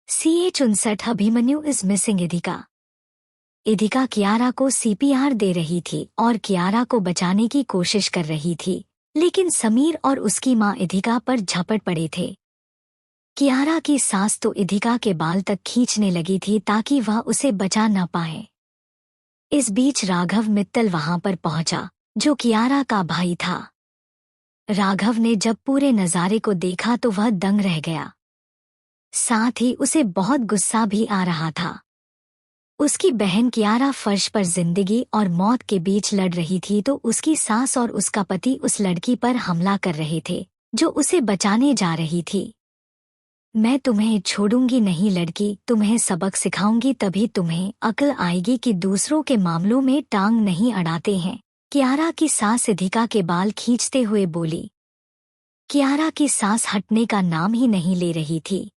CH-59 Abhimanyu is missing Idhika. Idhika Kiara को CPR दे रही थी और कियारा को बचाने की कोशिश कर रही थी, लेकिन समीर और उसकी मां इधिका पर झपट पड़े थे। कियारा की सास तो इधिका के बाल तक खींचने लगी थी ताकि वह उसे बचा न पाए। इस बीच राघव मित्तल वहां पर पहुंचा, जो कियारा का भाई था। राघव ने जब पूरे नज़ारे को देखा तो वह दंग रह गया। साथ ही उसे बहुत गुस्सा भी आ रहा था। उसकी बहन कियारा फर्श पर जिंदगी और मौत के बीच लड़ रही थी तो उसकी सास और उसका पति उस लड़की पर हमला कर रहे थे, जो उसे बचाने जा रही थी। मैं तुम्हें छोड़ूंगी नहीं लड़की, तुम्हें सबक सिखाऊंगी, तभी तुम्हें अक्ल आएगी कि दूसरों के मामलों में टांग नहीं अड़ाते हैं, कियारा की सास इधिका के बाल खींचते हुए बोली। कियारा की सास हटने का नाम ही नहीं ले रही थी।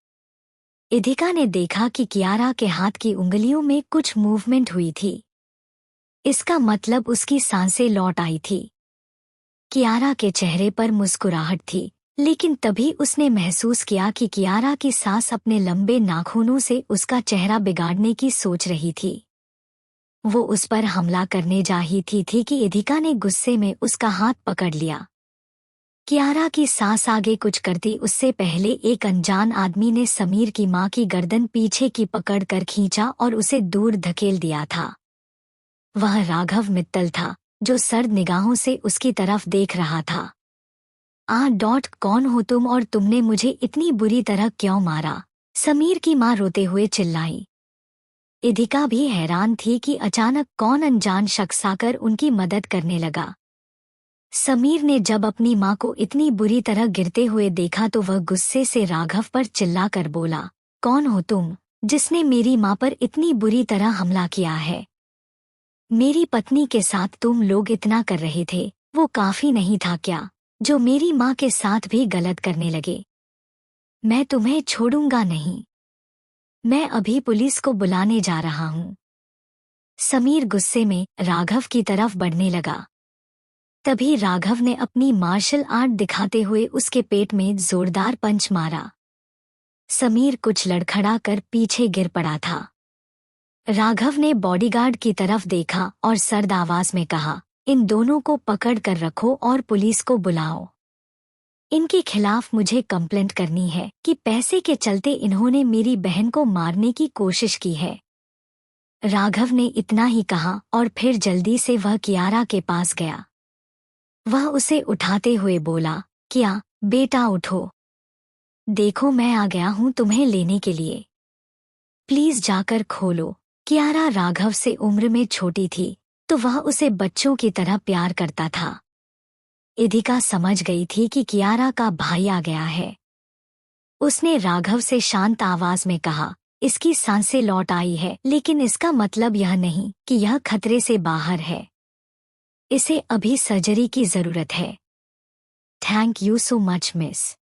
इधिका ने देखा कि कियारा के हाथ की उंगलियों में कुछ मूवमेंट हुई थी। इसका मतलब उसकी सांसें लौट आई थी। कियारा के चेहरे पर मुस्कुराहट थी, लेकिन तभी उसने महसूस किया कि कियारा की सास अपने लंबे नाखूनों से उसका चेहरा बिगाड़ने की सोच रही थी। वो उस पर हमला करने जा ही थी कि इधिका ने गुस्से में उसका हाथ पकड़ लिया। कियारा की सास आगे कुछ करती उससे पहले एक अनजान आदमी ने समीर की मां की गर्दन पीछे की पकड़ कर खींचा और उसे दूर धकेल दिया था। वह राघव मित्तल था, जो सर्द निगाहों से उसकी तरफ देख रहा था। कौन हो तुम और तुमने मुझे इतनी बुरी तरह क्यों मारा? समीर की मां रोते हुए चिल्लाई। इधिका भी हैरान थी कि अचानक कौन अनजान शख्स आकर उनकी मदद करने लगा। समीर ने जब अपनी मां को इतनी बुरी तरह गिरते हुए देखा तो वह गुस्से से राघव पर चिल्लाकर बोला, कौन हो तुम, जिसने मेरी मां पर इतनी बुरी तरह हमला किया है? मेरी पत्नी के साथ तुम लोग इतना कर रहे थे, वो काफी नहीं था क्या, जो मेरी मां के साथ भी गलत करने लगे? मैं तुम्हें छोड़ूंगा नहीं। मैं अभी पुलिस को बुलाने जा रहा हूं। समीर गुस्से में राघव की तरफ बढ़ने लगा। तभी राघव ने अपनी मार्शल आर्ट दिखाते हुए उसके पेट में जोरदार पंच मारा। समीर कुछ लड़खड़ा कर पीछे गिर पड़ा था। राघव ने बॉडीगार्ड की तरफ देखा और सर्द आवाज में कहा, इन दोनों को पकड़ कर रखो और पुलिस को बुलाओ। इनके खिलाफ मुझे कंप्लेंट करनी है कि पैसे के चलते इन्होंने मेरी बहन को मारने की कोशिश की है। राघव ने इतना ही कहा और फिर जल्दी से वह कियारा के पास गया। वह उसे उठाते हुए बोला, क्या बेटा उठो, देखो मैं आ गया हूं तुम्हें लेने के लिए। प्लीज जाकर खोलो। कियारा राघव से उम्र में छोटी थी, तो वह उसे बच्चों की तरह प्यार करता था। इधिका समझ गई थी कि कियारा का भाई आ गया है। उसने राघव से शांत आवाज में कहा, इसकी सांसें लौट आई है, लेकिन इसका मतलब यह नहीं कि यह खतरे से बाहर है। इसे अभी सर्जरी की जरूरत है। Thank you so much miss.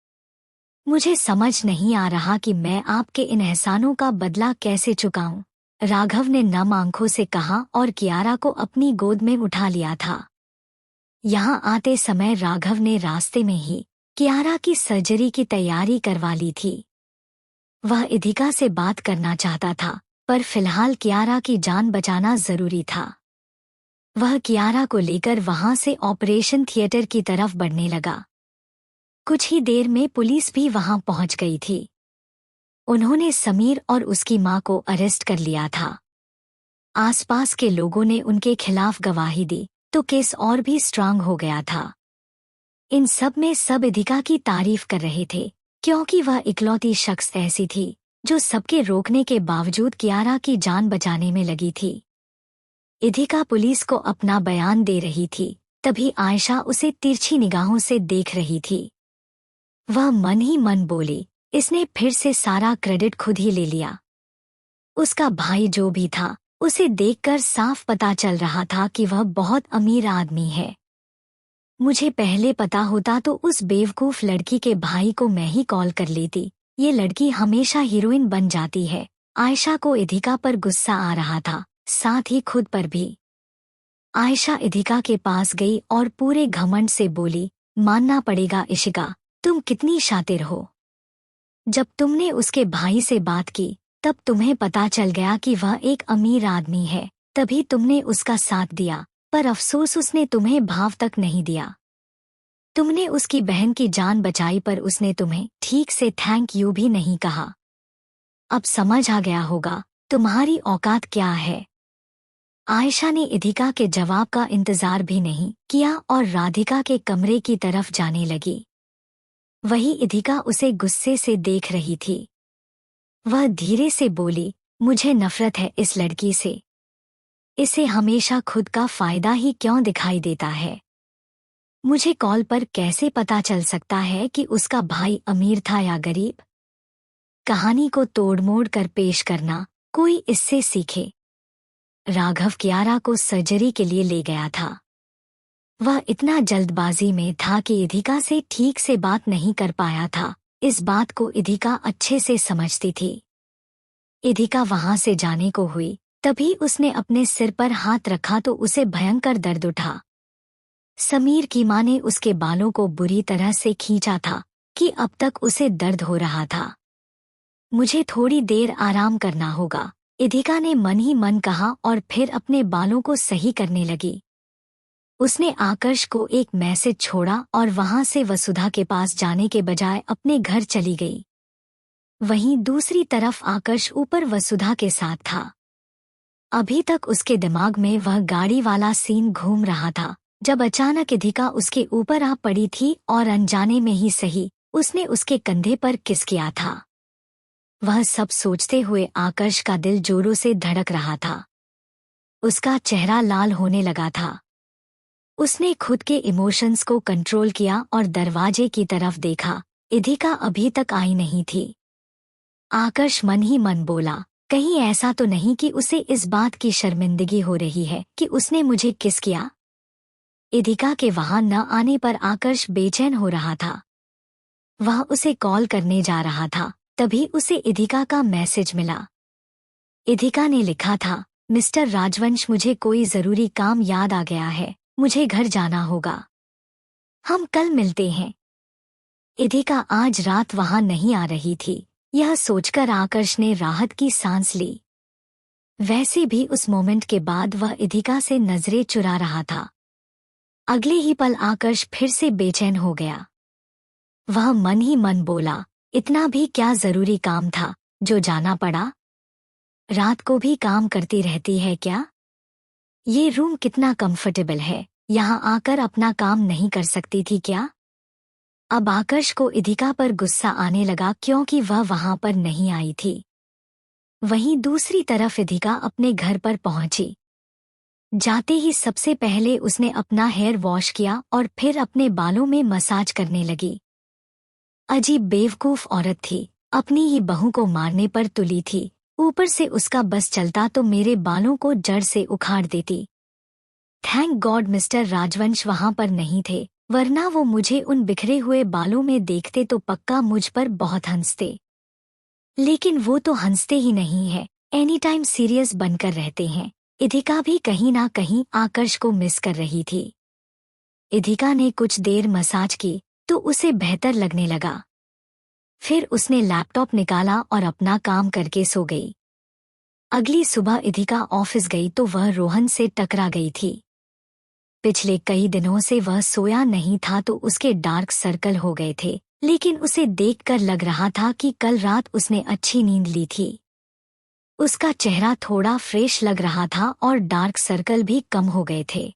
मुझे समझ नहीं आ रहा कि मैं आपके इन एहसानों का बदला कैसे चुकाऊं, राघव ने नम आंखों से कहा और कियारा को अपनी गोद में उठा लिया था। यहाँ आते समय राघव ने रास्ते में ही कियारा की सर्जरी की तैयारी करवा ली थी। वह इधिका से बात करना चाहता था, पर फिलहाल कियारा की जान बचाना जरूरी था। वह कियारा को लेकर वहां से ऑपरेशन थिएटर की तरफ बढ़ने लगा। कुछ ही देर में पुलिस भी वहां पहुंच गई थी। उन्होंने समीर और उसकी मां को अरेस्ट कर लिया था। आसपास के लोगों ने उनके खिलाफ गवाही दी, तो केस और भी स्ट्रांग हो गया था। इन सब में सब इधिका की तारीफ कर रहे थे, क्योंकि वह इकलौती शख्स ऐसी थी जो सबके रोकने के बावजूद कियारा की जान बचाने में लगी थी। इधिका पुलिस को अपना बयान दे रही थी, तभी आयशा उसे तिरछी निगाहों से देख रही थी। वह मन ही मन बोली, इसने फिर से सारा क्रेडिट खुद ही ले लिया। उसका भाई जो भी था, उसे देखकर साफ पता चल रहा था कि वह बहुत अमीर आदमी है। मुझे पहले पता होता तो उस बेवकूफ लड़की के भाई को मैं ही कॉल कर लेती। ये लड़की हमेशा हीरोइन बन जाती है। आयशा को इधिका पर गुस्सा आ रहा था, साथ ही खुद पर भी। आयशा इधिका के पास गई और पूरे घमंड से बोली, मानना पड़ेगा इशिका, तुम कितनी शातिर हो। जब तुमने उसके भाई से बात की तब तुम्हें पता चल गया कि वह एक अमीर आदमी है, तभी तुमने उसका साथ दिया, पर अफसोस उसने तुम्हें भाव तक नहीं दिया। तुमने उसकी बहन की जान बचाई पर उसने तुम्हें ठीक से थैंक यू भी नहीं कहा। अब समझ आ गया होगा तुम्हारी औकात क्या है। आयशा ने इधिका के जवाब का इंतजार भी नहीं किया और राधिका के कमरे की तरफ जाने लगी। वही इधिका उसे गुस्से से देख रही थी। वह धीरे से बोली, मुझे नफरत है इस लड़की से। इसे हमेशा खुद का फायदा ही क्यों दिखाई देता है। मुझे कॉल पर कैसे पता चल सकता है कि उसका भाई अमीर था या गरीब। कहानी को तोड़-मोड़ कर पेश करना कोई इससे सीखे। राघव कियारा को सर्जरी के लिए ले गया था। वह इतना जल्दबाजी में था कि इधिका से ठीक से बात नहीं कर पाया था। इस बात को इधिका अच्छे से समझती थी। इधिका वहां से जाने को हुई, तभी उसने अपने सिर पर हाथ रखा तो उसे भयंकर दर्द उठा। समीर की मां ने उसके बालों को बुरी तरह से खींचा था कि अब तक उसे दर्द हो रहा था। मुझे थोड़ी देर आराम करना होगा, इधिका ने मन ही मन कहा और फिर अपने बालों को सही करने लगी। उसने आकर्ष को एक मैसेज छोड़ा और वहां से वसुधा के पास जाने के बजाय अपने घर चली गई। वहीं दूसरी तरफ आकर्ष ऊपर वसुधा के साथ था। अभी तक उसके दिमाग में वह गाड़ी वाला सीन घूम रहा था, जब अचानक इधिका उसके ऊपर आ पड़ी थी और अनजाने में ही सही उसने उसके कंधे पर किस किया था। वह सब सोचते हुए आकर्ष का दिल जोरों से धड़क रहा था। उसका चेहरा लाल होने लगा था। उसने खुद के इमोशंस को कंट्रोल किया और दरवाजे की तरफ देखा। इधिका अभी तक आई नहीं थी। आकर्ष मन ही मन बोला, कहीं ऐसा तो नहीं कि उसे इस बात की शर्मिंदगी हो रही है कि उसने मुझे किस किया। इधिका के वहां न आने पर आकर्ष बेचैन हो रहा था। वह उसे कॉल करने जा रहा था, तभी उसे इधिका का मैसेज मिला। इधिका ने लिखा था, मिस्टर राजवंश, मुझे कोई जरूरी काम याद आ गया है, मुझे घर जाना होगा। हम कल मिलते हैं। इधिका आज रात वहां नहीं आ रही थी। यह सोचकर आकर्ष ने राहत की सांस ली। वैसे भी उस मोमेंट के बाद वह इधिका से नजरें चुरा रहा था। अगले ही पल आकर्ष फिर से बेचैन हो गया। वह मन ही मन बोला, इतना भी क्या जरूरी काम था जो जाना पड़ा। रात को भी काम करती रहती है क्या। ये रूम कितना कंफर्टेबल है, यहाँ आकर अपना काम नहीं कर सकती थी क्या। अब आकर्ष को इधिका पर गुस्सा आने लगा क्योंकि वह वहां पर नहीं आई थी। वहीं दूसरी तरफ इधिका अपने घर पर पहुंची। जाते ही सबसे पहले उसने अपना हेयर वॉश किया और फिर अपने बालों में मसाज करने लगी। अजीब बेवकूफ औरत थी, अपनी ही बहू को मारने पर तुली थी, ऊपर से उसका बस चलता तो मेरे बालों को जड़ से उखाड़ देती। थैंक गॉड मिस्टर राजवंश वहां पर नहीं थे, वरना वो मुझे उन बिखरे हुए बालों में देखते तो पक्का मुझ पर बहुत हंसते। लेकिन वो तो हंसते ही नहीं है, एनी टाइम सीरियस बनकर रहते हैं। इधिका भी कहीं ना कहीं आकर्ष को मिस कर रही थी। इधिका ने कुछ देर मसाज की तो उसे बेहतर लगने लगा। फिर उसने लैपटॉप निकाला और अपना काम करके सो गई। अगली सुबह इधिका ऑफिस गई तो वह रोहन से टकरा गई थी। पिछले कई दिनों से वह सोया नहीं था तो उसके डार्क सर्कल हो गए थे, लेकिन उसे देखकर लग रहा था कि कल रात उसने अच्छी नींद ली थी। उसका चेहरा थोड़ा फ्रेश लग रहा था और डार्क सर्कल भी कम हो गए थे।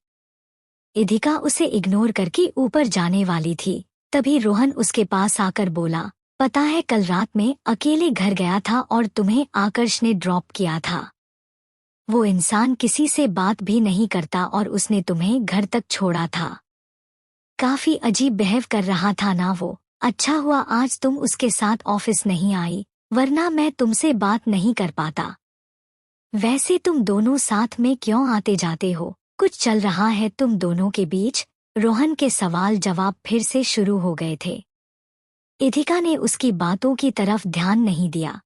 इधिका उसे इग्नोर करके ऊपर जाने वाली थी, तभी रोहन उसके पास आकर बोला, पता है कल रात में अकेले घर गया था और तुम्हें आकर्ष ने ड्रॉप किया था। वो इंसान किसी से बात भी नहीं करता और उसने तुम्हें घर तक छोड़ा था। काफी अजीब बिहेव कर रहा था ना वो। अच्छा हुआ आज तुम उसके साथ ऑफिस नहीं आई, वरना मैं तुमसे बात नहीं कर पाता। वैसे तुम दोनों साथ में क्यों आते जाते हो, कुछ चल रहा है तुम दोनों के बीच। रोहन के सवाल जवाब फिर से शुरू हो गए थे। इधिका ने उसकी बातों की तरफ ध्यान नहीं दिया।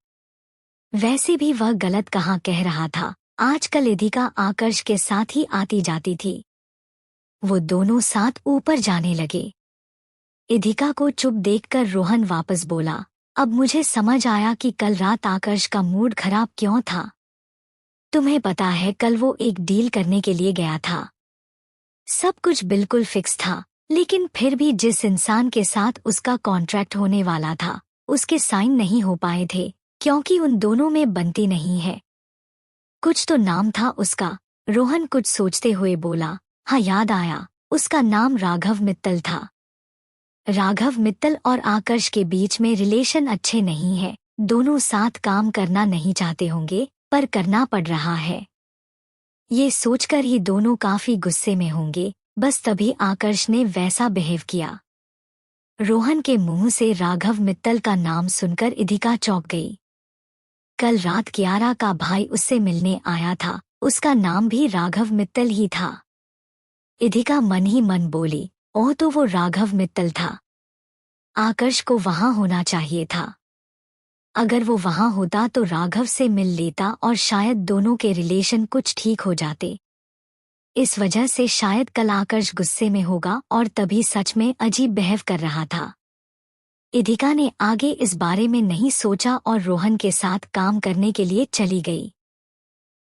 वैसे भी वह गलत कहाँ कह रहा था, आजकल इधिका आकर्ष के साथ ही आती जाती थी। वो दोनों साथ ऊपर जाने लगे। इधिका को चुप देखकर रोहन वापस बोला, अब मुझे समझ आया कि कल रात आकर्ष का मूड खराब क्यों था। तुम्हें पता है कल वो एक डील करने के लिए गया था। सब कुछ बिल्कुल फिक्स था, लेकिन फिर भी जिस इंसान के साथ उसका कॉन्ट्रैक्ट होने वाला था उसके साइन नहीं हो पाए थे, क्योंकि उन दोनों में बनती नहीं है। कुछ तो नाम था उसका। रोहन कुछ सोचते हुए बोला, हाँ याद आया, उसका नाम राघव मित्तल था। राघव मित्तल और आकर्ष के बीच में रिलेशन अच्छे नहीं है। दोनों साथ काम करना नहीं चाहते होंगे, पर करना पड़ रहा है। ये सोचकर ही दोनों काफी गुस्से में होंगे। बस तभी आकर्ष ने वैसा बिहेव किया। रोहन के मुंह से राघव मित्तल का नाम सुनकर इधिका चौंक गई। कल रात कियारा का भाई उससे मिलने आया था, उसका नाम भी राघव मित्तल ही था। इधिका मन ही मन बोली, ओह तो वो राघव मित्तल था। आकर्ष को वहां होना चाहिए था। अगर वो वहां होता तो राघव से मिल लेता और शायद दोनों के रिलेशन कुछ ठीक हो जाते। इस वजह से शायद कल आकर्ष गुस्से में होगा और तभी सच में अजीब बिहेव कर रहा था। इधिका ने आगे इस बारे में नहीं सोचा और रोहन के साथ काम करने के लिए चली गई।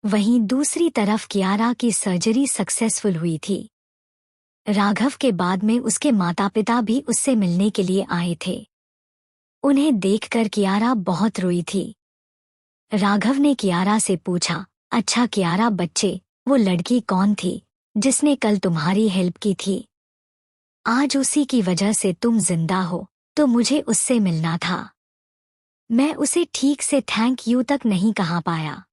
वहीं दूसरी तरफ कियारा की सर्जरी सक्सेसफुल हुई थी। राघव के बाद में उसके माता पिता भी उससे मिलने के लिए आए थे। उन्हें देखकर कियारा बहुत रोई थी। राघव ने कियारा से पूछा, अच्छा कियारा बच्चे, वो लड़की कौन थी जिसने कल तुम्हारी हेल्प की थी? आज उसी की वजह से तुम जिंदा हो, तो मुझे उससे मिलना था। मैं उसे ठीक से थैंक यू तक नहीं कहा पाया।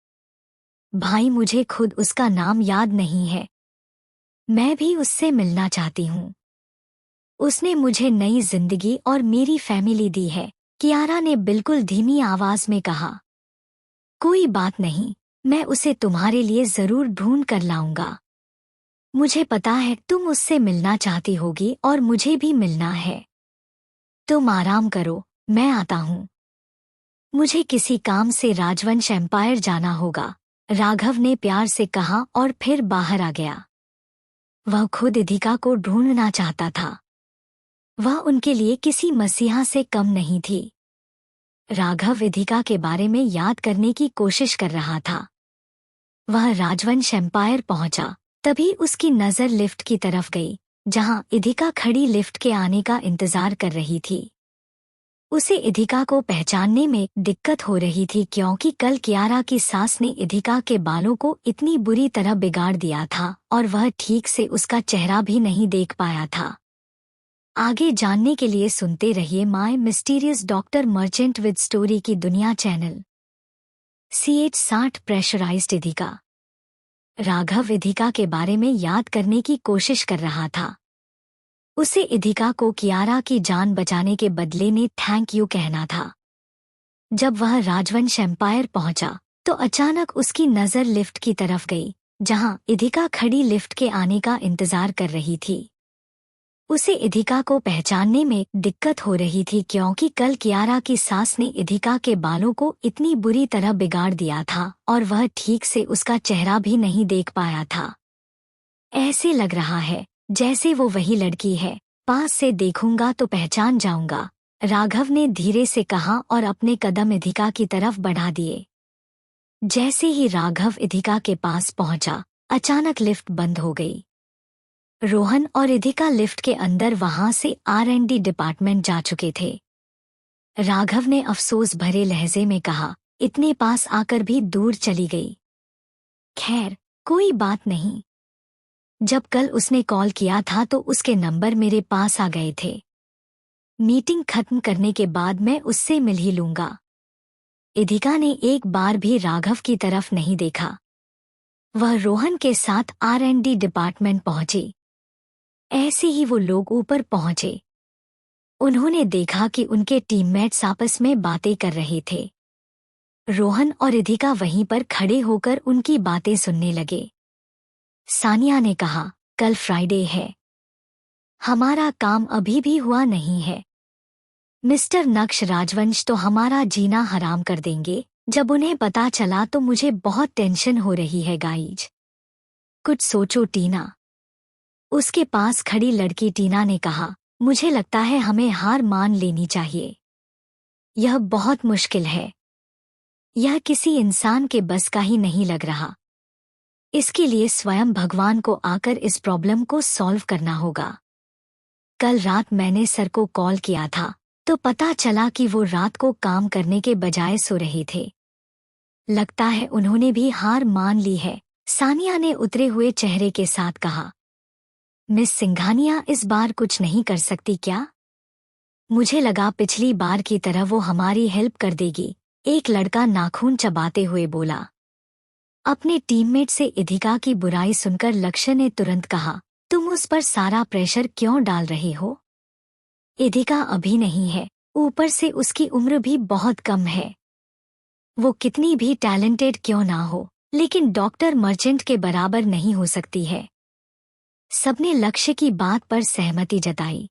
भाई मुझे खुद उसका नाम याद नहीं है। मैं भी उससे मिलना चाहती हूँ। उसने मुझे नई जिंदगी और मेरी फैमिली दी है, कियारा ने बिल्कुल धीमी आवाज में कहा। कोई बात नहीं, मैं उसे तुम्हारे लिए जरूर ढूंढ कर लाऊंगा। मुझे पता है तुम उससे मिलना चाहती होगी और मुझे भी मिलना है। तुम आराम करो, मैं आता हूँ। मुझे किसी काम से राजवंश एम्पायर जाना होगा, राघव ने प्यार से कहा और फिर बाहर आ गया। वह खुद इधिका को ढूंढना चाहता था। वह उनके लिए किसी मसीहा से कम नहीं थी। राघव इधिका के बारे में याद करने की कोशिश कर रहा था। वह राजवंश एम्पायर पहुंचा, तभी उसकी नजर लिफ्ट की तरफ गई, जहां इधिका खड़ी लिफ्ट के आने का इंतजार कर रही थी। उसे इधिका को पहचानने में दिक्कत हो रही थी, क्योंकि कल कियारा की सास ने इधिका के बालों को इतनी बुरी तरह बिगाड़ दिया था और वह ठीक से उसका चेहरा भी नहीं देख पाया था। आगे जानने के लिए सुनते रहिए my mysterious doctor merchant with story की दुनिया channel. CH60 pressurised Idhika. Raghav Idhika के बारे में याद करने की कोशिश कर रहा था। उसे इधिका को कियारा की जान बचाने के बदले में थैंक यू कहना था। जब वह राजवंश एम्पायर पहुंचा तो अचानक उसकी नजर लिफ्ट की तरफ गई, जहां इधिका खड़ी लिफ्ट के आने का इंतजार कर रही थी। उसे इधिका को पहचानने में दिक्कत हो रही थी, क्योंकि कल कियारा की सास ने इधिका के बालों को इतनी बुरी तरह बिगाड़ दिया था और वह ठीक से उसका चेहरा भी नहीं देख पाया था। ऐसे लग रहा है जैसे वो वही लड़की है, पास से देखूंगा तो पहचान जाऊंगा, राघव ने धीरे से कहा और अपने कदम इधिका की तरफ बढ़ा दिए। जैसे ही राघव इधिका के पास पहुंचा, अचानक लिफ्ट बंद हो गई। रोहन और इधिका लिफ्ट के अंदर वहां से R&D डिपार्टमेंट जा चुके थे। राघव ने अफसोस भरे लहजे में कहा, इतने पास आकर भी दूर चली गई। खैर, कोई बात नहीं। जब कल उसने कॉल किया था तो उसके नंबर मेरे पास आ गए थे। मीटिंग खत्म करने के बाद मैं उससे मिल ही लूंगा। इधिका ने एक बार भी राघव की तरफ नहीं देखा। वह रोहन के साथ R&D डिपार्टमेंट पहुंची। ऐसे ही वो लोग ऊपर पहुंचे। उन्होंने देखा कि उनके टीममेट्स आपस में बातें कर रहे थे। रोहन और इधिका वहीं पर खड़े होकर उनकी बातें सुनने लगे। सानिया ने कहा, कल फ्राइडे है। हमारा काम अभी भी हुआ नहीं है। मिस्टर नक्श राजवंश तो हमारा जीना हराम कर देंगे। जब उन्हें पता चला तो मुझे बहुत टेंशन हो रही है गाइज। कुछ सोचो टीना। उसके पास खड़ी लड़की टीना ने कहा, मुझे लगता है हमें हार मान लेनी चाहिए। यह बहुत मुश्किल है। यह किसी इंसान के बस का ही नहीं लग रहा। इसके लिए स्वयं भगवान को आकर इस प्रॉब्लम को सॉल्व करना होगा। कल रात मैंने सर को कॉल किया था तो पता चला कि वो रात को काम करने के बजाय सो रहे थे। लगता है उन्होंने भी हार मान ली है, सानिया ने उतरे हुए चेहरे के साथ कहा। मिस सिंघानिया इस बार कुछ नहीं कर सकती क्या? मुझे लगा पिछली बार की तरह वो हमारी हेल्प कर देगी, एक लड़का नाखून चबाते हुए बोला। अपने टीममेट से इधिका की बुराई सुनकर लक्ष्य ने तुरंत कहा, तुम उस पर सारा प्रेशर क्यों डाल रहे हो? इधिका अभी नहीं है, ऊपर से उसकी उम्र भी बहुत कम है। वो कितनी भी टैलेंटेड क्यों ना हो, लेकिन डॉक्टर मर्चेंट के बराबर नहीं हो सकती है। सबने लक्ष्य की बात पर सहमति जताई।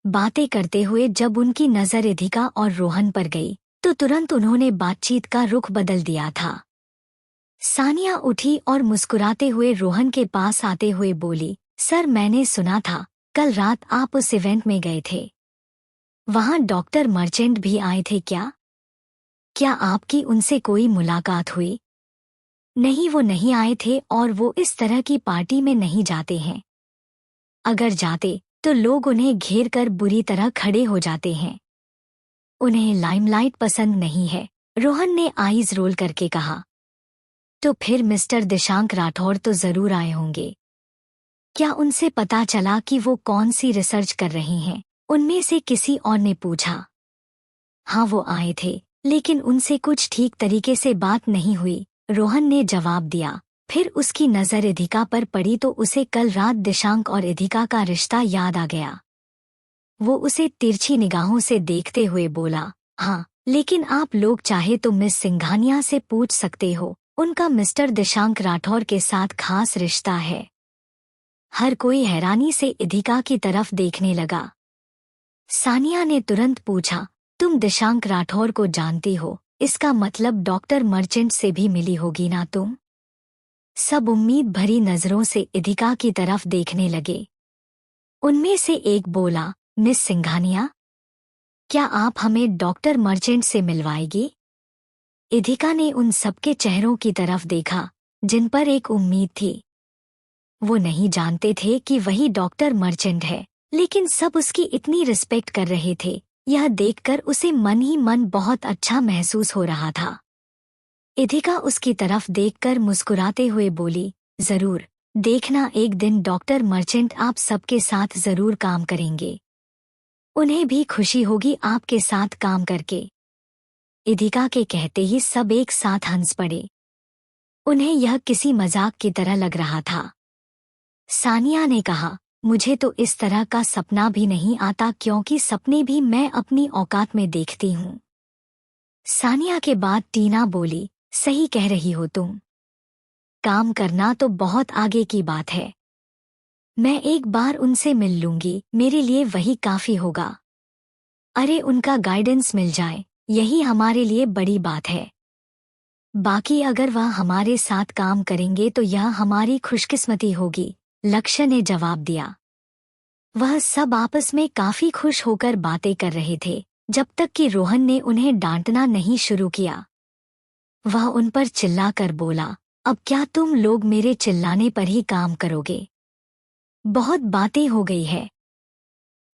बातें करते हुए जब उनकी नज़र इधिका और रोहन पर गई तो तुरंत उन्होंने बातचीत का रुख बदल दिया था। सानिया उठी और मुस्कुराते हुए रोहन के पास आते हुए बोली, सर मैंने सुना था कल रात आप उस इवेंट में गए थे। वहाँ डॉक्टर मर्चेंट भी आए थे क्या? क्या आपकी उनसे कोई मुलाकात हुई? नहीं, वो नहीं आए थे और वो इस तरह की पार्टी में नहीं जाते हैं। अगर जाते तो लोग उन्हें घेर कर बुरी तरह खड़े हो जाते हैं। उन्हें लाइमलाइट पसंद नहीं है, रोहन ने आईज रोल करके कहा। तो फिर मिस्टर दिशांक राठौर तो जरूर आए होंगे। क्या उनसे पता चला कि वो कौन सी रिसर्च कर रही हैं? उनमें से किसी और ने पूछा। हाँ, वो आए थे, लेकिन उनसे कुछ ठीक तरीके से बात नहीं हुई, रोहन ने जवाब दिया। फिर उसकी नज़र इधिका पर पड़ी तो उसे कल रात दिशांक और इधिका का रिश्ता याद आ गया। वो उसे तिरछी निगाहों से देखते हुए बोला, हाँ, लेकिन आप लोग चाहे तो मिस सिंघानिया से पूछ सकते हो, उनका मिस्टर दिशांक राठौर के साथ खास रिश्ता है। हर कोई हैरानी से इधिका की तरफ देखने लगा। सानिया ने तुरंत पूछा, तुम दिशांक राठौर को जानती हो, इसका मतलब डॉक्टर मर्चेंट से भी मिली होगी ना तुम? सब उम्मीद भरी नजरों से इधिका की तरफ देखने लगे। उनमें से एक बोला, मिस सिंघानिया, क्या आप हमें डॉक्टर मर्चेंट से मिलवाएगी? इधिका ने उन सबके चेहरों की तरफ देखा जिन पर एक उम्मीद थी। वो नहीं जानते थे कि वही डॉक्टर मर्चेंट है, लेकिन सब उसकी इतनी रिस्पेक्ट कर रहे थे, यह देखकर उसे मन ही मन बहुत अच्छा महसूस हो रहा था। इधिका उसकी तरफ देखकर मुस्कुराते हुए बोली, जरूर, देखना एक दिन डॉक्टर मर्चेंट आप सबके साथ जरूर काम करेंगे। उन्हें भी खुशी होगी आपके साथ काम करके। इधिका के कहते ही सब एक साथ हंस पड़े। उन्हें यह किसी मजाक की तरह लग रहा था। सानिया ने कहा, मुझे तो इस तरह का सपना भी नहीं आता क्योंकि सपने भी मैं अपनी औकात में देखती हूँ। सानिया के बाद टीना बोली, सही कह रही हो तुम। काम करना तो बहुत आगे की बात है। मैं एक बार उनसे मिल लूंगी, मेरे लिए वही काफी होगा। अरे उनका गाइडेंस मिल जाए, यही हमारे लिए बड़ी बात है। बाकी अगर वह हमारे साथ काम करेंगे तो यह हमारी खुशकिस्मती होगी, लक्ष्य ने जवाब दिया। वह सब आपस में काफी खुश होकर बातें कर रहे थे जब तक कि रोहन ने उन्हें डांटना नहीं शुरू किया। वह उन पर चिल्लाकर बोला, अब क्या तुम लोग मेरे चिल्लाने पर ही काम करोगे? बहुत बातें हो गई है।